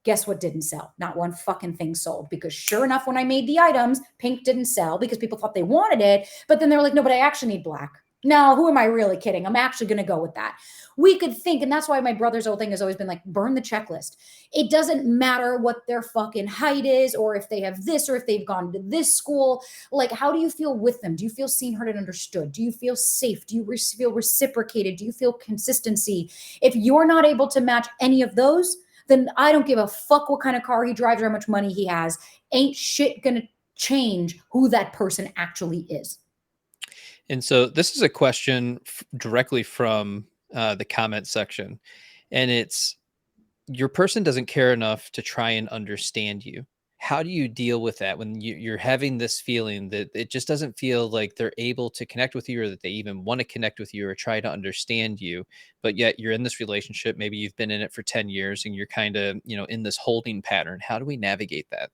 Guess what didn't sell? Not one fucking thing sold, because sure enough, when I made the items, pink didn't sell because people thought they wanted it. But then they were like, no, but I actually need black. No, who am I really kidding? I'm actually going to go with that. We could think, and that's why my brother's whole thing has always been like, burn the checklist. It doesn't matter what their fucking height is, or if they have this, or if they've gone to this school. Like, how do you feel with them? Do you feel seen, heard, and understood? Do you feel safe? Do you feel reciprocated? Do you feel consistency? If you're not able to match any of those, then I don't give a fuck what kind of car he drives or how much money he has. Ain't shit gonna change who that person actually is. And so this is a question directly from the comment section. And it's, your person doesn't care enough to try and understand you. How do you deal with that when you're having this feeling that it just doesn't feel like they're able to connect with you, or that they even want to connect with you or try to understand you, but yet you're in this relationship, maybe you've been in it for 10 years and you're kind of, in this holding pattern. How do we navigate that?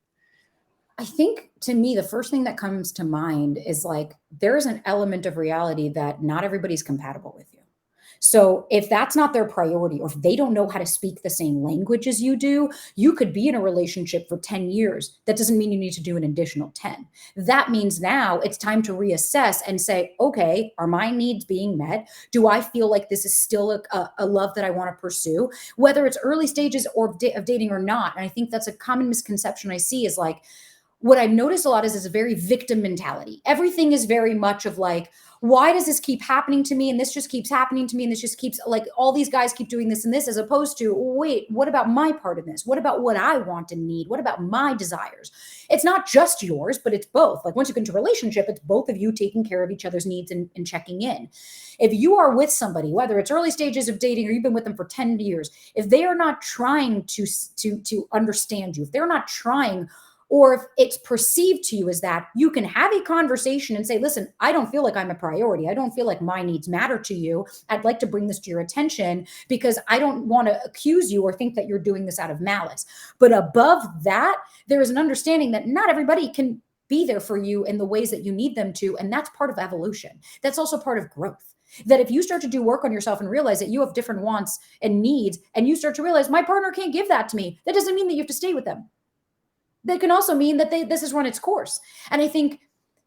I think to me, the first thing that comes to mind is like there's an element of reality that not everybody's compatible with you. So if that's not their priority, or if they don't know how to speak the same language as you do, you could be in a relationship for 10 years. That doesn't mean you need to do an additional 10. That means now it's time to reassess and say, okay, are my needs being met? Do I feel like this is still a love that I want to pursue, whether it's early stages of dating or not? And I think that's a common misconception I see is like, what I've noticed a lot is a very victim mentality. Everything is very much of like, why does this keep happening to me? And this just keeps happening to me. And this just keeps like all these guys keep doing this and this, as opposed to, wait, what about my part in this? What about what I want and need? What about my desires? It's not just yours, but it's both. Like once you get into a relationship, it's both of you taking care of each other's needs and checking in. If you are with somebody, whether it's early stages of dating or you've been with them for 10 years, if they are not trying to understand you, if they're not trying, or if it's perceived to you as that, you can have a conversation and say, listen, I don't feel like I'm a priority. I don't feel like my needs matter to you. I'd like to bring this to your attention because I don't want to accuse you or think that you're doing this out of malice. But above that, there is an understanding that not everybody can be there for you in the ways that you need them to. And that's part of evolution. That's also part of growth. That if you start to do work on yourself and realize that you have different wants and needs, and you start to realize my partner can't give that to me, that doesn't mean that you have to stay with them. That can also mean that this has run its course. And I think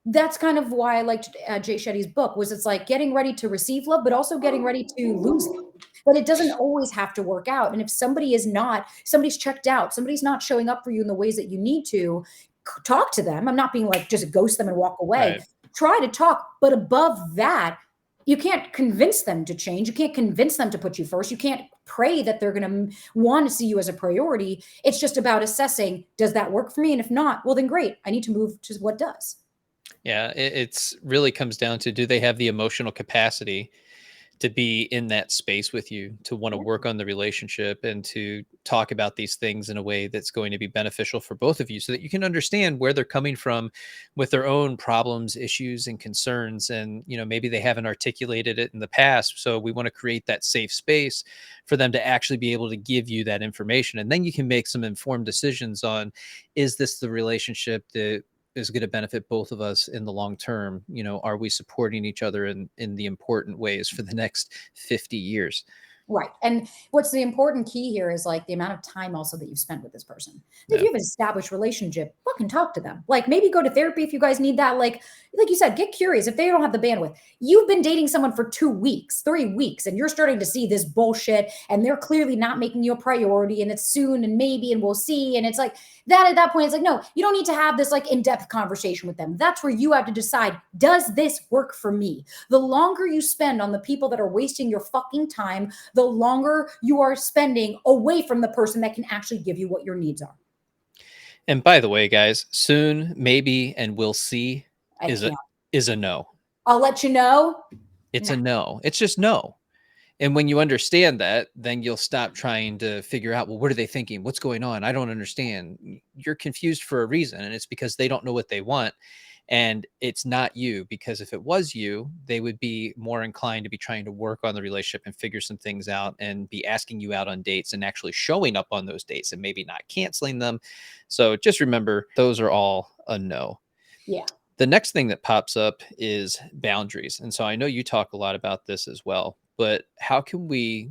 that's kind of why I liked Jay Shetty's book, was it's like getting ready to receive love, but also getting ready to lose love. But it doesn't always have to work out. And if somebody's checked out, somebody's not showing up for you in the ways that you need to, talk to them. I'm not being like, just ghost them and walk away. Right. Try to talk. But above that, you can't convince them to change. You can't convince them to put you first. You can't pray that they're going to want to see you as a priority. It's just about assessing, does that work for me? And if not, well, then great. I need to move to what does. Yeah, it's really comes down to, do they have the emotional capacity to be in that space with you, to want to Yeah. work on the relationship and to talk about these things in a way that's going to be beneficial for both of you, so that you can understand where they're coming from with their own problems, issues, and concerns. And, maybe they haven't articulated it in the past. So we want to create that safe space for them to actually be able to give you that information. And then you can make some informed decisions on, is this the relationship that is going to benefit both of us in the long term? Are we supporting each other in the important ways for the next 50 years? Right. And what's the important key here is like the amount of time also that you've spent with this person. If Yeah. you have an established relationship, fucking talk to them. Like maybe go to therapy if you guys need that. Like you said, get curious if they don't have the bandwidth. You've been dating someone for 2 weeks, 3 weeks, and you're starting to see this bullshit and they're clearly not making you a priority and it's soon and maybe and we'll see. And it's like that at that point, it's like, no, you don't need to have this like in-depth conversation with them. That's where you have to decide, does this work for me? The longer you spend on the people that are wasting your fucking time, the longer you are spending away from the person that can actually give you what your needs are. And by the way, guys, soon, maybe, and we'll see I is a can't. is a no. I'll let you know. It's Nah. a no. It's just no. And when you understand that, then you'll stop trying to figure out, well, what are they thinking? What's going on? I don't understand. You're confused for a reason. And it's because they don't know what they want. And it's not you, because if it was you, they would be more inclined to be trying to work on the relationship and figure some things out and be asking you out on dates and actually showing up on those dates and maybe not canceling them. So just remember, those are all a no. Yeah. The next thing that pops up is boundaries. And so I know you talk a lot about this as well, but how can we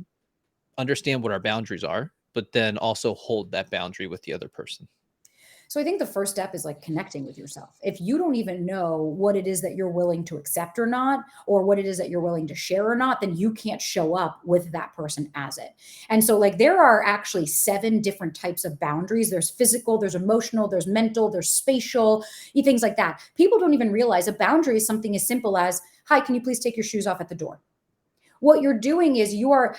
understand what our boundaries are, but then also hold that boundary with the other person? So I think the first step is like connecting with yourself. If you don't even know what it is that you're willing to accept or not, or what it is that you're willing to share or not, then you can't show up with that person as it. And so, like, there are actually 7 different types of boundaries. There's physical, there's emotional, there's mental, there's spatial, things like that. People don't even realize a boundary is something as simple as, hi, can you please take your shoes off at the door? What you're doing is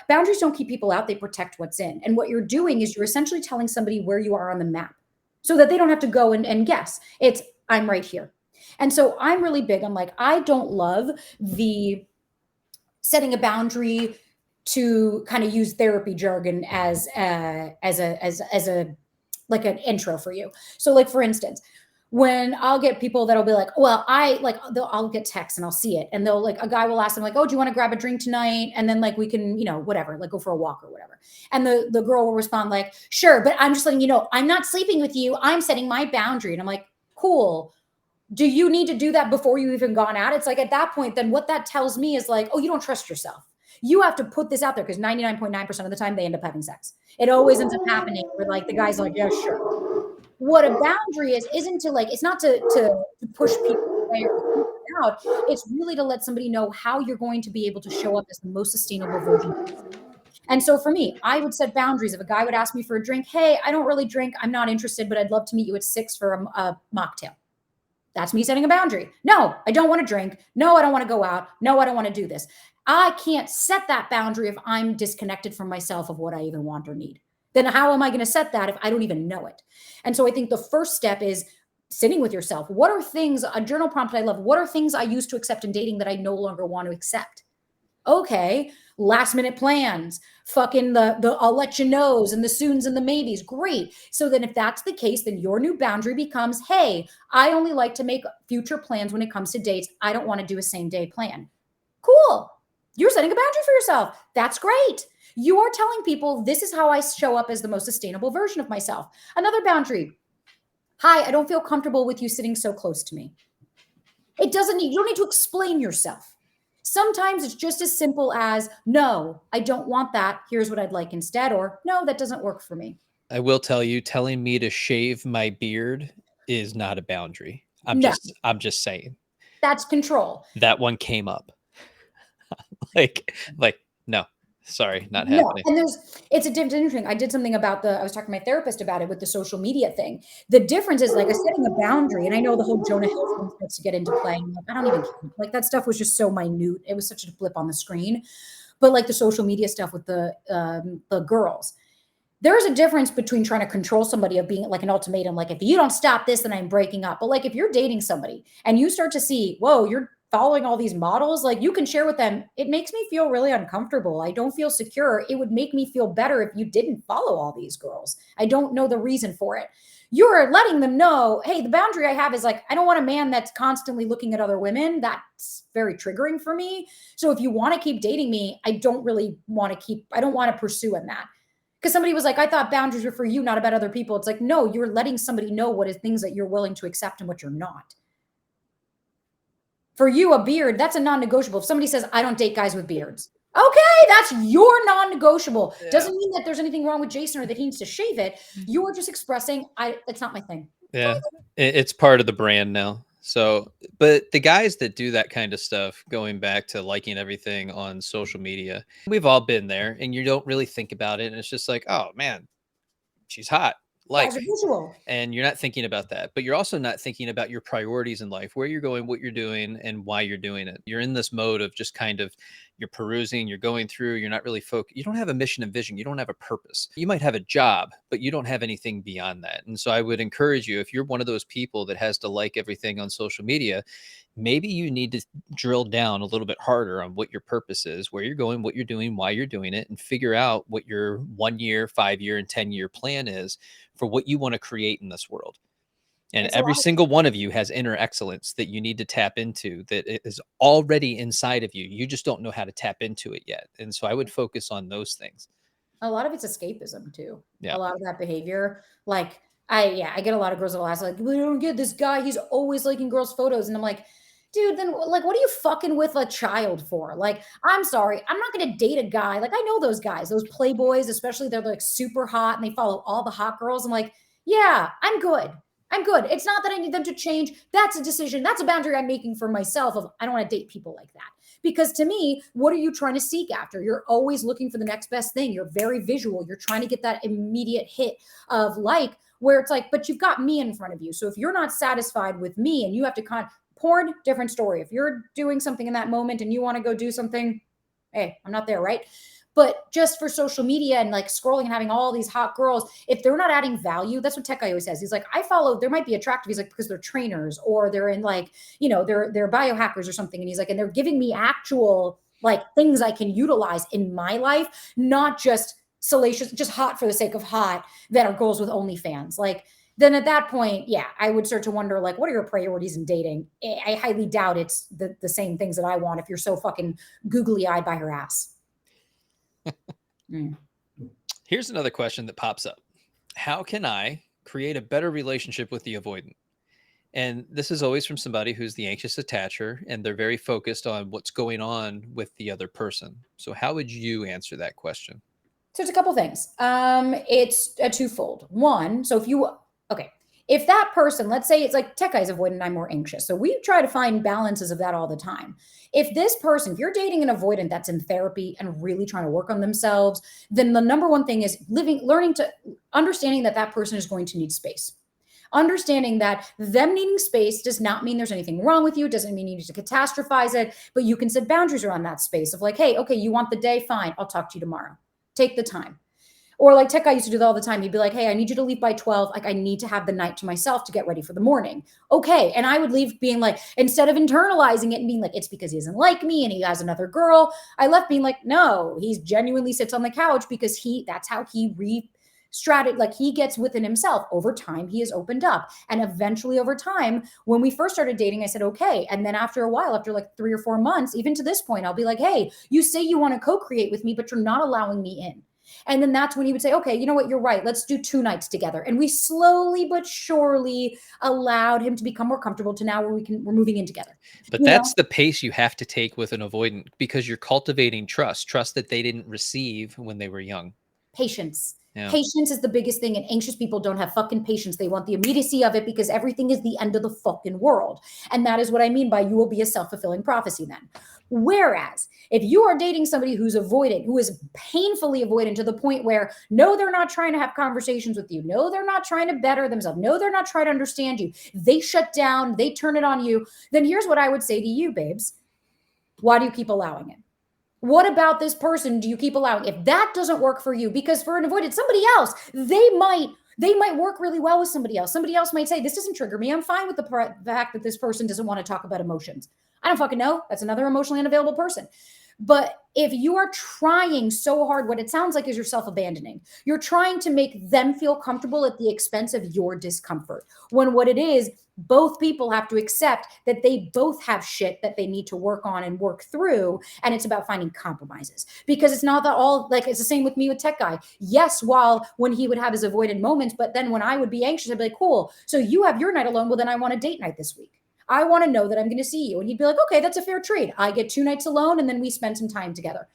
boundaries don't keep people out, they protect what's in. And what you're doing is you're essentially telling somebody where you are on the map so that they don't have to go and guess. It's, I'm right here. And so I'm really big on like, I don't love the setting a boundary to kind of use therapy jargon as a like an intro for you. So like for instance, when I'll get people that'll be like, well, I'll get texts and I'll see it. And they'll like, a guy will ask them like, oh, do you want to grab a drink tonight? And then like, we can, whatever, like go for a walk or whatever. And the girl will respond like, sure, but I'm just letting you know, I'm not sleeping with you. I'm setting my boundary. And I'm like, cool. Do you need to do that before you even gone out? It's like at that point, then what that tells me is like, oh, you don't trust yourself. You have to put this out there because 99.9% of the time they end up having sex. It always ends up happening where like the guy's like, yeah, sure. What a boundary is isn't to like, it's not to push people away or to keep them out. It's really to let somebody know how you're going to be able to show up as the most sustainable version of yourself. And so for me, I would set boundaries. If a guy would ask me for a drink, hey, I don't really drink, I'm not interested, but I'd love to meet you at 6 for a mocktail. That's me setting a boundary. No, I don't want to drink. No, I don't want to go out. No, I don't want to do this. I can't set that boundary if I'm disconnected from myself of what I even want or need. Then how am I going to set that if I don't even know it? And so I think the first step is sitting with yourself. What are things, a journal prompt I love, what are things I used to accept in dating that I no longer want to accept? Okay, last minute plans, fucking the I'll let you knows and the soons and the maybes. Great. So then if that's the case, then your new boundary becomes, hey, I only like to make future plans when it comes to dates. I don't want to do a same day plan. Cool. You're setting a boundary for yourself. That's great. You are telling people this is how I show up as the most sustainable version of myself. Another boundary. Hi, I don't feel comfortable with you sitting so close to me. You don't need to explain yourself. Sometimes it's just as simple as, no, I don't want that. Here's what I'd like instead. Or no, that doesn't work for me. I will tell you, telling me to shave my beard is not a boundary. No, I'm just saying. that's control. That one came up. like no. Sorry, not No, happening. and it's a different thing. I did something I was talking to my therapist about it with the social media thing. The difference is like setting a boundary, and I know the whole Jonah Hill thing starts to get into play. I'm like, I don't even care. Like that stuff was just so minute. It was such a blip on the screen. But like the social media stuff with the girls, There's a difference between trying to control somebody of being like an ultimatum, like if you don't stop this, then I'm breaking up. But like if you're dating somebody and you start to see, whoa, you're following all these models, like you can share with them, it makes me feel really uncomfortable. I don't feel secure. It would make me feel better if you didn't follow all these girls. I don't know the reason for it. You're letting them know, hey, the boundary I have is like, I don't want a man that's constantly looking at other women. That's very triggering for me. So if you want to keep dating me, I don't want to pursue in that. Because somebody was like, I thought boundaries were for you, not about other people. It's like, no, you're letting somebody know what is things that you're willing to accept and what you're not. For you, a beard, that's a non-negotiable. If somebody says, I don't date guys with beards, okay, that's your non-negotiable. Yeah. Doesn't mean that there's anything wrong with Jason or that he needs to shave it. You're just expressing, it's not my thing. Yeah, it's part of the brand now. So, but the guys that do that kind of stuff, going back to liking everything on social media, we've all been there, and you don't really think about it. And it's just like, oh man, she's hot. Like, and you're not thinking about that, but you're also not thinking about your priorities in life, where you're going, what you're doing, and why you're doing it. You're in this mode of just kind of, you're perusing, you're going through, you're not really focused. You don't have a mission and vision. You don't have a purpose. You might have a job, but you don't have anything beyond that. And so I would encourage you, if you're one of those people that has to like everything on social media, maybe you need to drill down a little bit harder on what your purpose is, where you're going, what you're doing, why you're doing it, and figure out what your 1 year, 5 year, and 10-year plan is for what you want to create in this world. And every single one of you has inner excellence that you need to tap into, that is already inside of you. You just don't know how to tap into it yet. And so I would focus on those things. A lot of it's escapism too. Yeah. A lot of that behavior. Like I get a lot of girls that will ask, like, we don't get this guy. He's always liking girls' photos. And I'm like, dude, then like, what are you fucking with a child for? Like, I'm sorry, I'm not going to date a guy. Like, I know those guys, those playboys, especially they're like super hot and they follow all the hot girls. I'm like, yeah, I'm good. I'm good. It's not that I need them to change. That's a decision. That's a boundary I'm making for myself of I don't want to date people like that. Because to me, what are you trying to seek after? You're always looking for the next best thing. You're very visual. You're trying to get that immediate hit of like, where it's like, but you've got me in front of you. So if you're not satisfied with me and you have to porn, different story. If you're doing something in that moment and you want to go do something, hey, I'm not there, right? But just for social media and like scrolling and having all these hot girls, if they're not adding value, that's what Tech Guy always says. He's like, I follow, there might be attractive. He's like, because they're trainers or they're in like, you know, they're biohackers or something. And he's like, and they're giving me actual like things I can utilize in my life, not just salacious, just hot for the sake of hot that are goals with OnlyFans. Like, then at that point, yeah, I would start to wonder, like, what are your priorities in dating? I highly doubt it's the same things that I want if you're so fucking googly-eyed by her ass. Here's another question that pops up. How can I create a better relationship with the avoidant? And this is always from somebody who's the anxious attacher, and they're very focused on what's going on with the other person. So how would you answer that question? So it's a couple things. It's a twofold. One, so if that person, let's say it's like Tech Guy's avoidant, I'm more anxious. So we try to find balances of that all the time. If this person, if you're dating an avoidant that's in therapy and really trying to work on themselves, then the number one thing is understanding that that person is going to need space. Understanding that them needing space does not mean there's anything wrong with you. It doesn't mean you need to catastrophize it, but you can set boundaries around that space of like, hey, okay, you want the day? Fine. I'll talk to you tomorrow. Take the time. Or like Tech Guy used to do that all the time. He'd be like, hey, I need you to leave by 12. Like, I need to have the night to myself to get ready for the morning. Okay. And I would leave being like, instead of internalizing it and being like, it's because he doesn't like me and he has another girl, I left being like, no, he genuinely sits on the couch because that's how he like he gets within himself. Over time, he has opened up. And eventually over time, when we first started dating, I said, okay. And then after a while, after like 3 or 4 months, even to this point, I'll be like, hey, you say you want to co-create with me, but you're not allowing me in. And then that's when he would say, okay, you know what? You're right. Let's do 2 nights together. And we slowly but surely allowed him to become more comfortable to now where we're moving in together. But that's the pace you have to take with an avoidant, because you're cultivating trust that they didn't receive when they were young. Patience. Yeah. Patience is the biggest thing, and anxious people don't have fucking patience. They want the immediacy of it because everything is the end of the fucking world. And that is what I mean by you will be a self-fulfilling prophecy then. Whereas if you are dating somebody who's avoidant, who is painfully avoidant to the point where no, they're not trying to have conversations with you. No, they're not trying to better themselves. No, they're not trying to understand you. They shut down, they turn it on you. Then here's what I would say to you, babes. Why do you keep allowing it? What about this person do you keep allowing? If that doesn't work for you, because for an avoidant, somebody else, they might work really well with somebody else. Somebody else might say, this doesn't trigger me. I'm fine with the fact that this person doesn't want to talk about emotions. I don't fucking know. That's another emotionally unavailable person. But if you are trying so hard, what it sounds like is you're self-abandoning. You're trying to make them feel comfortable at the expense of your discomfort. When what it is, both people have to accept that they both have shit that they need to work on and work through. And it's about finding compromises, because it's not that all, like, it's the same with me with Tech Guy. Yes, while when he would have his avoidant moments, but then when I would be anxious, I'd be like, cool, so you have your night alone. Well, then I want a date night this week. I want to know that I'm going to see you. And he'd be like, okay, that's a fair trade. I get 2 nights alone and then we spend some time together.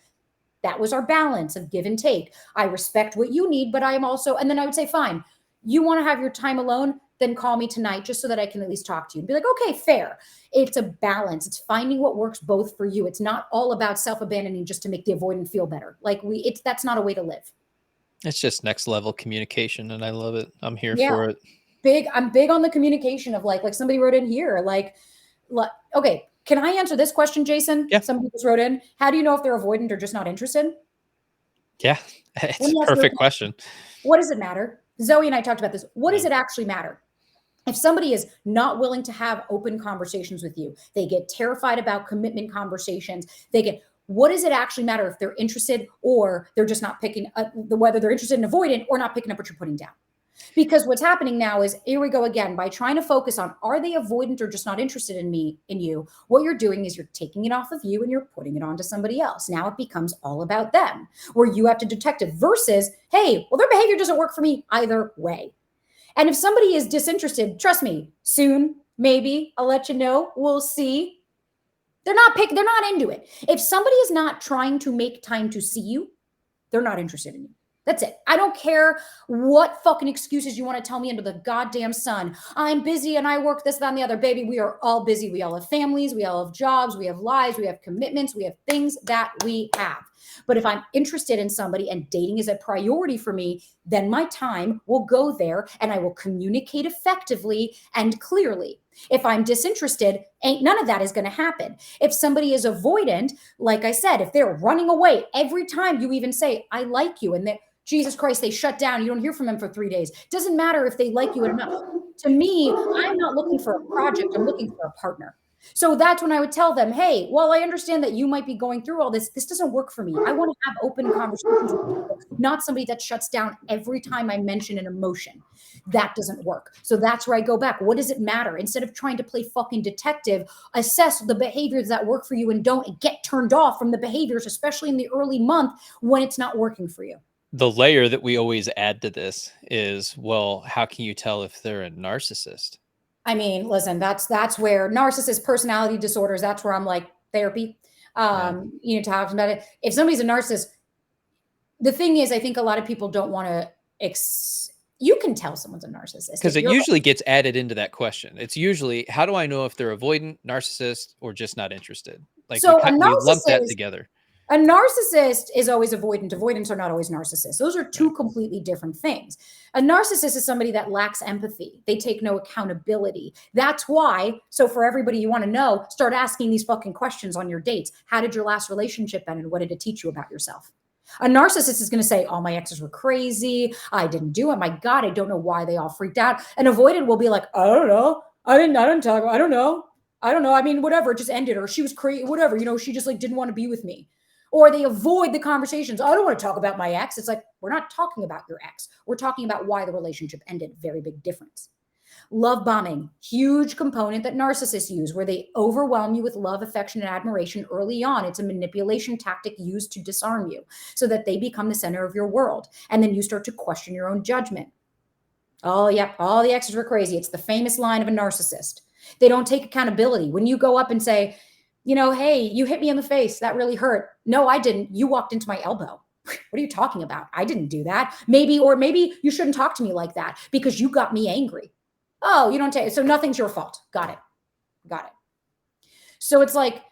That was our balance of give and take. I respect what you need, but I am also, and then I would say, fine, you want to have your time alone? Then call me tonight just so that I can at least talk to you and be like, okay, fair. It's a balance. It's finding what works both for you. It's not all about self-abandoning just to make the avoidant feel better. Like that's not a way to live. It's just next level communication, and I love it. I'm here Yeah. for it. I'm big on the communication of like somebody wrote in here, like, okay, can I answer this question, Jason? Yeah. Somebody just wrote in, how do you know if they're avoidant or just not interested? Yeah. It's a perfect question. What does it matter? Zoe and I talked about this. What does it actually matter? If somebody is not willing to have open conversations with you, they get terrified about commitment conversations, what does it actually matter if they're interested or they're just not picking up, whether they're interested in avoidant or not picking up what you're putting down? Because what's happening now is, here we go again, by trying to focus on, are they avoidant or just not interested in you? What you're doing is you're taking it off of you and you're putting it onto somebody else. Now it becomes all about them, where you have to detect it, versus, hey, well, their behavior doesn't work for me either way. And if somebody is disinterested, trust me, soon, maybe, I'll let you know, we'll see. They're not into it. If somebody is not trying to make time to see you, they're not interested in you. That's it. I don't care what fucking excuses you want to tell me under the goddamn sun. I'm busy and I work this, that, and the other. Baby, we are all busy. We all have families. We all have jobs. We have lives. We have commitments. We have things that we have. But if I'm interested in somebody and dating is a priority for me, then my time will go there and I will communicate effectively and clearly. If I'm disinterested, none of that is going to happen. If somebody is avoidant, like I said, if they're running away every time you even say, I like you, and Jesus Christ, they shut down. You don't hear from them for 3 days. Doesn't matter if they like you enough. To me, I'm not looking for a project. I'm looking for a partner. So that's when I would tell them, hey, well, I understand that you might be going through all this. This doesn't work for me. I want to have open conversations with people, not somebody that shuts down every time I mention an emotion. That doesn't work. So that's where I go back. What does it matter? Instead of trying to play fucking detective, assess the behaviors that work for you and don't, and get turned off from the behaviors, especially in the early month when it's not working for you. The layer that we always add to this is, well, how can you tell if they're a narcissist? I mean, listen, that's where narcissist personality disorders, that's where I'm like, therapy. You know, talking about it. If somebody's a narcissist, the thing is, I think a lot of people don't want to you can tell someone's a narcissist. Because it usually gets added into that question. It's usually, how do I know if they're avoidant, narcissist, or just not interested? Like, so we lump that together. A narcissist is always avoidant. Avoidants are not always narcissists. Those are two completely different things. A narcissist is somebody that lacks empathy. They take no accountability. That's why, so for everybody you want to know, start asking these fucking questions on your dates. How did your last relationship end and what did it teach you about yourself? A narcissist is going to say, all my exes were crazy. I didn't do it. My God, I don't know why they all freaked out. An avoidant will be like, I don't know. I didn't talk. I don't know. I mean, whatever, it just ended, or she was crazy, whatever, you know, she just like didn't want to be with me. Or they avoid the conversations. I don't want to talk about my ex. It's like, we're not talking about your ex. We're talking about why the relationship ended. Very big difference. Love bombing, huge component that narcissists use, where they overwhelm you with love, affection, and admiration early on. It's a manipulation tactic used to disarm you so that they become the center of your world. And then you start to question your own judgment. Oh, yeah, all the exes were crazy. It's the famous line of a narcissist. They don't take accountability. When you go up and say, you know, hey, you hit me in the face. That really hurt. No, I didn't. You walked into my elbow. What are you talking about? I didn't do that. Maybe you shouldn't talk to me like that because you got me angry. Oh, you don't take it. So nothing's your fault. Got it. So it's like,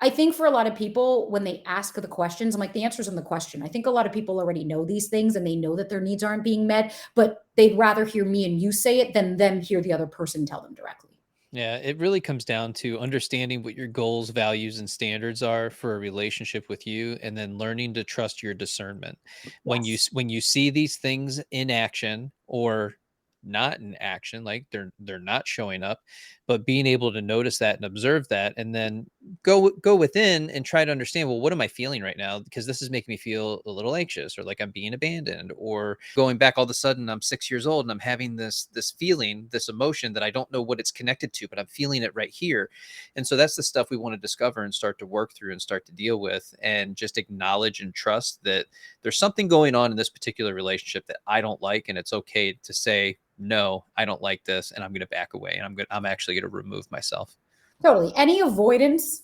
I think for a lot of people, when they ask the questions, I'm like, the answer's in the question. I think a lot of people already know these things and they know that their needs aren't being met, but they'd rather hear me and you say it than them hear the other person tell them directly. Yeah, it really comes down to understanding what your goals, values, and standards are for a relationship with you, and then learning to trust your discernment. Yes. When you see these things in action or not in action, like they're not showing up, but being able to notice that and observe that, and then go within and try to understand, well, what am I feeling right now? Because this is making me feel a little anxious, or like I'm being abandoned, or going back, all of a sudden I'm 6 years old and I'm having this feeling, this emotion that I don't know what it's connected to, but I'm feeling it right here. And so that's the stuff we want to discover and start to work through and start to deal with, and just acknowledge and trust that there's something going on in this particular relationship that I don't like, and it's okay to say, no, I don't like this, and I'm going to back away, and I'm actually going to remove myself. Totally. Any avoidance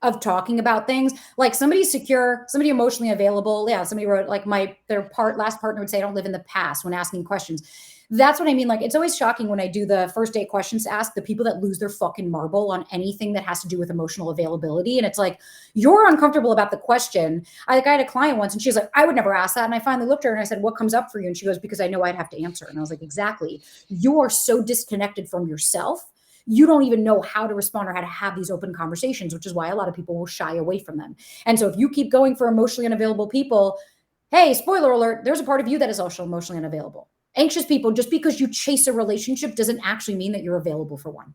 of talking about things, like somebody's secure, somebody emotionally available. Yeah, somebody wrote like last partner would say, I don't live in the past when asking questions. That's what I mean. Like, it's always shocking when I do the first date questions to ask the people that lose their fucking marble on anything that has to do with emotional availability. And it's like, you're uncomfortable about the question. I had a client once and she was like, I would never ask that. And I finally looked at her and I said, what comes up for you? And she goes, because I know I'd have to answer. And I was like, exactly. You are so disconnected from yourself. You don't even know how to respond or how to have these open conversations, which is why a lot of people will shy away from them. And so if you keep going for emotionally unavailable people, hey, spoiler alert, there's a part of you that is also emotionally unavailable. Anxious people, just because you chase a relationship doesn't actually mean that you're available for one.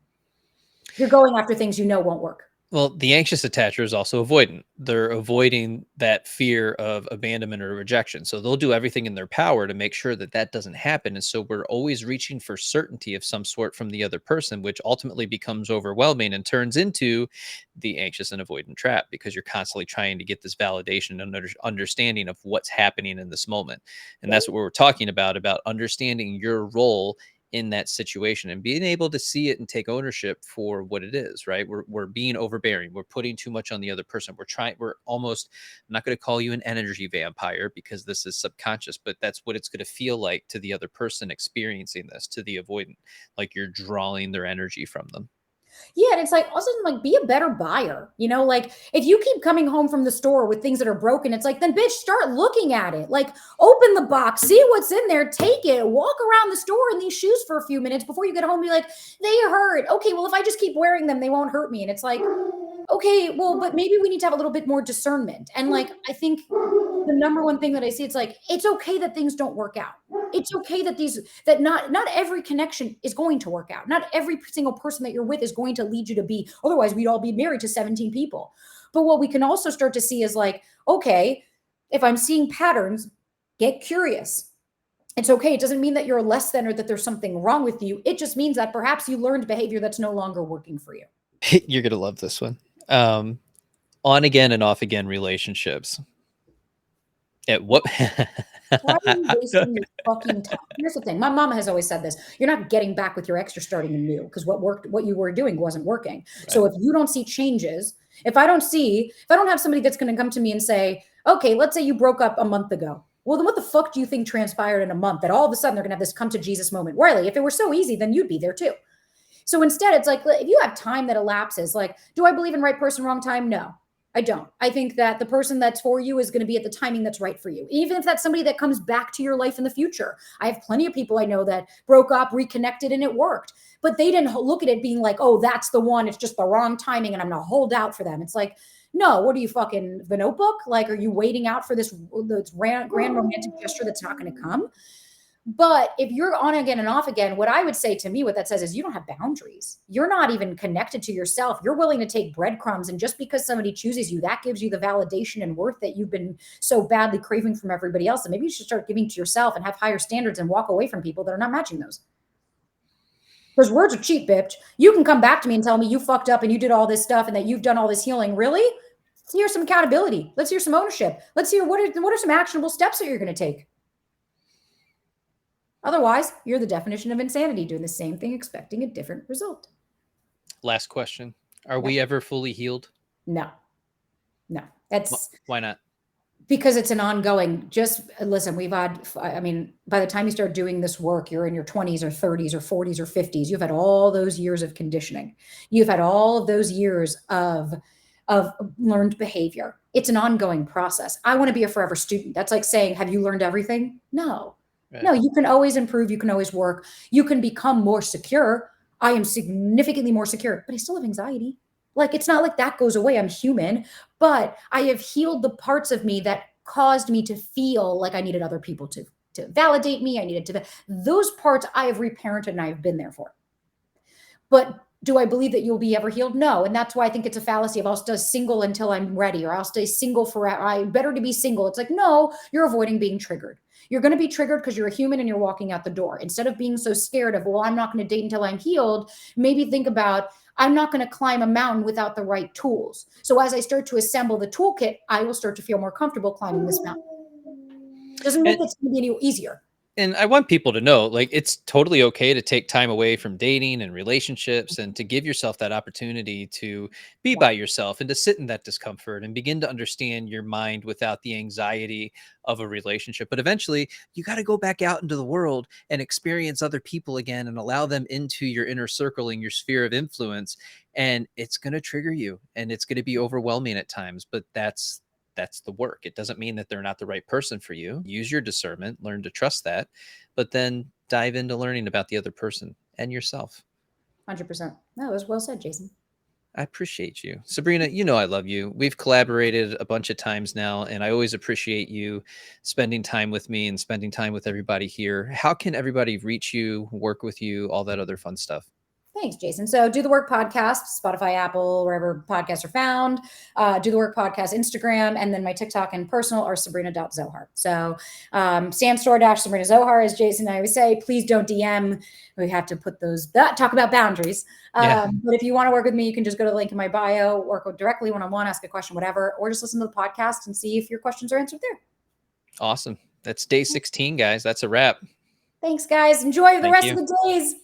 You're going after things you know won't work. Well, the anxious attacher is also avoidant. They're avoiding that fear of abandonment or rejection. So they'll do everything in their power to make sure that that doesn't happen. And so we're always reaching for certainty of some sort from the other person, which ultimately becomes overwhelming and turns into the anxious and avoidant trap, because you're constantly trying to get this validation and understanding of what's happening in this moment. And that's what we're talking about understanding your role in that situation and being able to see it and take ownership for what it is, right? We're being overbearing. We're putting too much on the other person. We're almost, I'm not going to call you an energy vampire because this is subconscious, but that's what it's going to feel like to the other person experiencing this, to the avoidant, like you're drawing their energy from them. Yeah, and it's like also like be a better buyer. Like if you keep coming home from the store with things that are broken, it's like then bitch, start looking at it. Like open the box, see what's in there, take it, walk around the store in these shoes for a few minutes before you get home. Be like, they hurt. Okay, well if I just keep wearing them, they won't hurt me. And it's like, okay, well, but maybe we need to have a little bit more discernment. And like I think the number one thing that I see, it's like it's okay that things don't work out. It's okay that not every connection is going to work out. Not every single person that you're with is going to lead you to be. Otherwise, we'd all be married to 17 people. But what we can also start to see is like, okay, if I'm seeing patterns, get curious. It's okay. It doesn't mean that you're less than or that there's something wrong with you. It just means that perhaps you learned behavior that's no longer working for you. You're going to love this one. On again and off again relationships. At what? Why are you wasting your fucking time? Here's the thing. My mama has always said this. You're not getting back with your ex, you're starting anew because what you were doing wasn't working. Right. So if you don't see changes, if I don't have somebody that's going to come to me and say, okay, let's say you broke up a month ago. Well, then what the fuck do you think transpired in a month that all of a sudden they're going to have this come to Jesus moment? Riley, if it were so easy, then you'd be there too. So instead, it's like, if you have time that elapses, like, do I believe in right person, wrong time? No. I don't. I think that the person that's for you is going to be at the timing that's right for you. Even if that's somebody that comes back to your life in the future. I have plenty of people I know that broke up, reconnected, and it worked. But they didn't look at it being like, oh, that's the one. It's just the wrong timing and I'm going to hold out for them. It's like, no, what are you, fucking the Notebook? Like, are you waiting out for this grand romantic gesture that's not going to come? But if you're on again and off again, what I would say to me, what that says is you don't have boundaries. You're not even connected to yourself. You're willing to take breadcrumbs. And just because somebody chooses you, that gives you the validation and worth that you've been so badly craving from everybody else. And maybe you should start giving to yourself and have higher standards and walk away from people that are not matching those. Because words are cheap, bitch. You can come back to me and tell me you fucked up and you did all this stuff and that you've done all this healing. Really? Let's hear some accountability. Let's hear some ownership. Let's hear what are some actionable steps that you're going to take. Otherwise, you're the definition of insanity, doing the same thing, expecting a different result. Last question. Are we ever fully healed? No. Why not? Because it's an ongoing, just listen, by the time you start doing this work, you're in your 20s or 30s or 40s or 50s. You've had all those years of conditioning. You've had all of those years of learned behavior. It's an ongoing process. I want to be a forever student. That's like saying, have you learned everything? No. Right. No, you can always improve. You can always work. You can become more secure. I am significantly more secure, but I still have anxiety. Like, it's not like that goes away. I'm human, but I have healed the parts of me that caused me to feel like I needed other people to validate me. I needed to, those parts I have reparented and I have been there for. But do I believe that you'll be ever healed? No. And that's why I think it's a fallacy of I'll stay single until I'm ready, or I'll stay single forever. I better to be single. It's like, no, you're avoiding being triggered. You're going to be triggered because you're a human and you're walking out the door. Instead of being so scared of, well, I'm not going to date until I'm healed, maybe think about, I'm not going to climb a mountain without the right tools. So as I start to assemble the toolkit, I will start to feel more comfortable climbing this mountain. Doesn't make And it any easier. and I want people to know, like, it's totally okay to take time away from dating and relationships and to give yourself that opportunity to be Yeah, by yourself and to sit in that discomfort and begin to understand your mind without the anxiety of a relationship. But eventually, you got to go back out into the world and experience other people again and allow them into your inner circle and your sphere of influence. And it's going to trigger you and it's going to be overwhelming at times, but that's the work. It doesn't mean that they're not the right person for you. Use your discernment, learn to trust that, but then dive into learning about the other person and yourself. 100%. No, it was well said, Jason. I appreciate you. Sabrina, you know I love you. We've collaborated a bunch of times now, and I always appreciate you spending time with me and spending time with everybody here. How can everybody reach you, work with you, all that other fun stuff? Thanks, Jason. So, Do the Work podcast, Spotify, Apple, wherever podcasts are found. Do the Work podcast, Instagram, and then my TikTok and personal are Sabrina.Zohar. So, Samstore Sabrina Zohar, as Jason and I always say, please don't DM. We have to put those, talk about boundaries. Yeah. But if you want to work with me, you can just go to the link in my bio, work directly one on one, ask a question, whatever, or just listen to the podcast and see if your questions are answered there. Awesome. That's day 16, guys. That's a wrap. Thanks, guys. Enjoy the Thank rest you. of the days.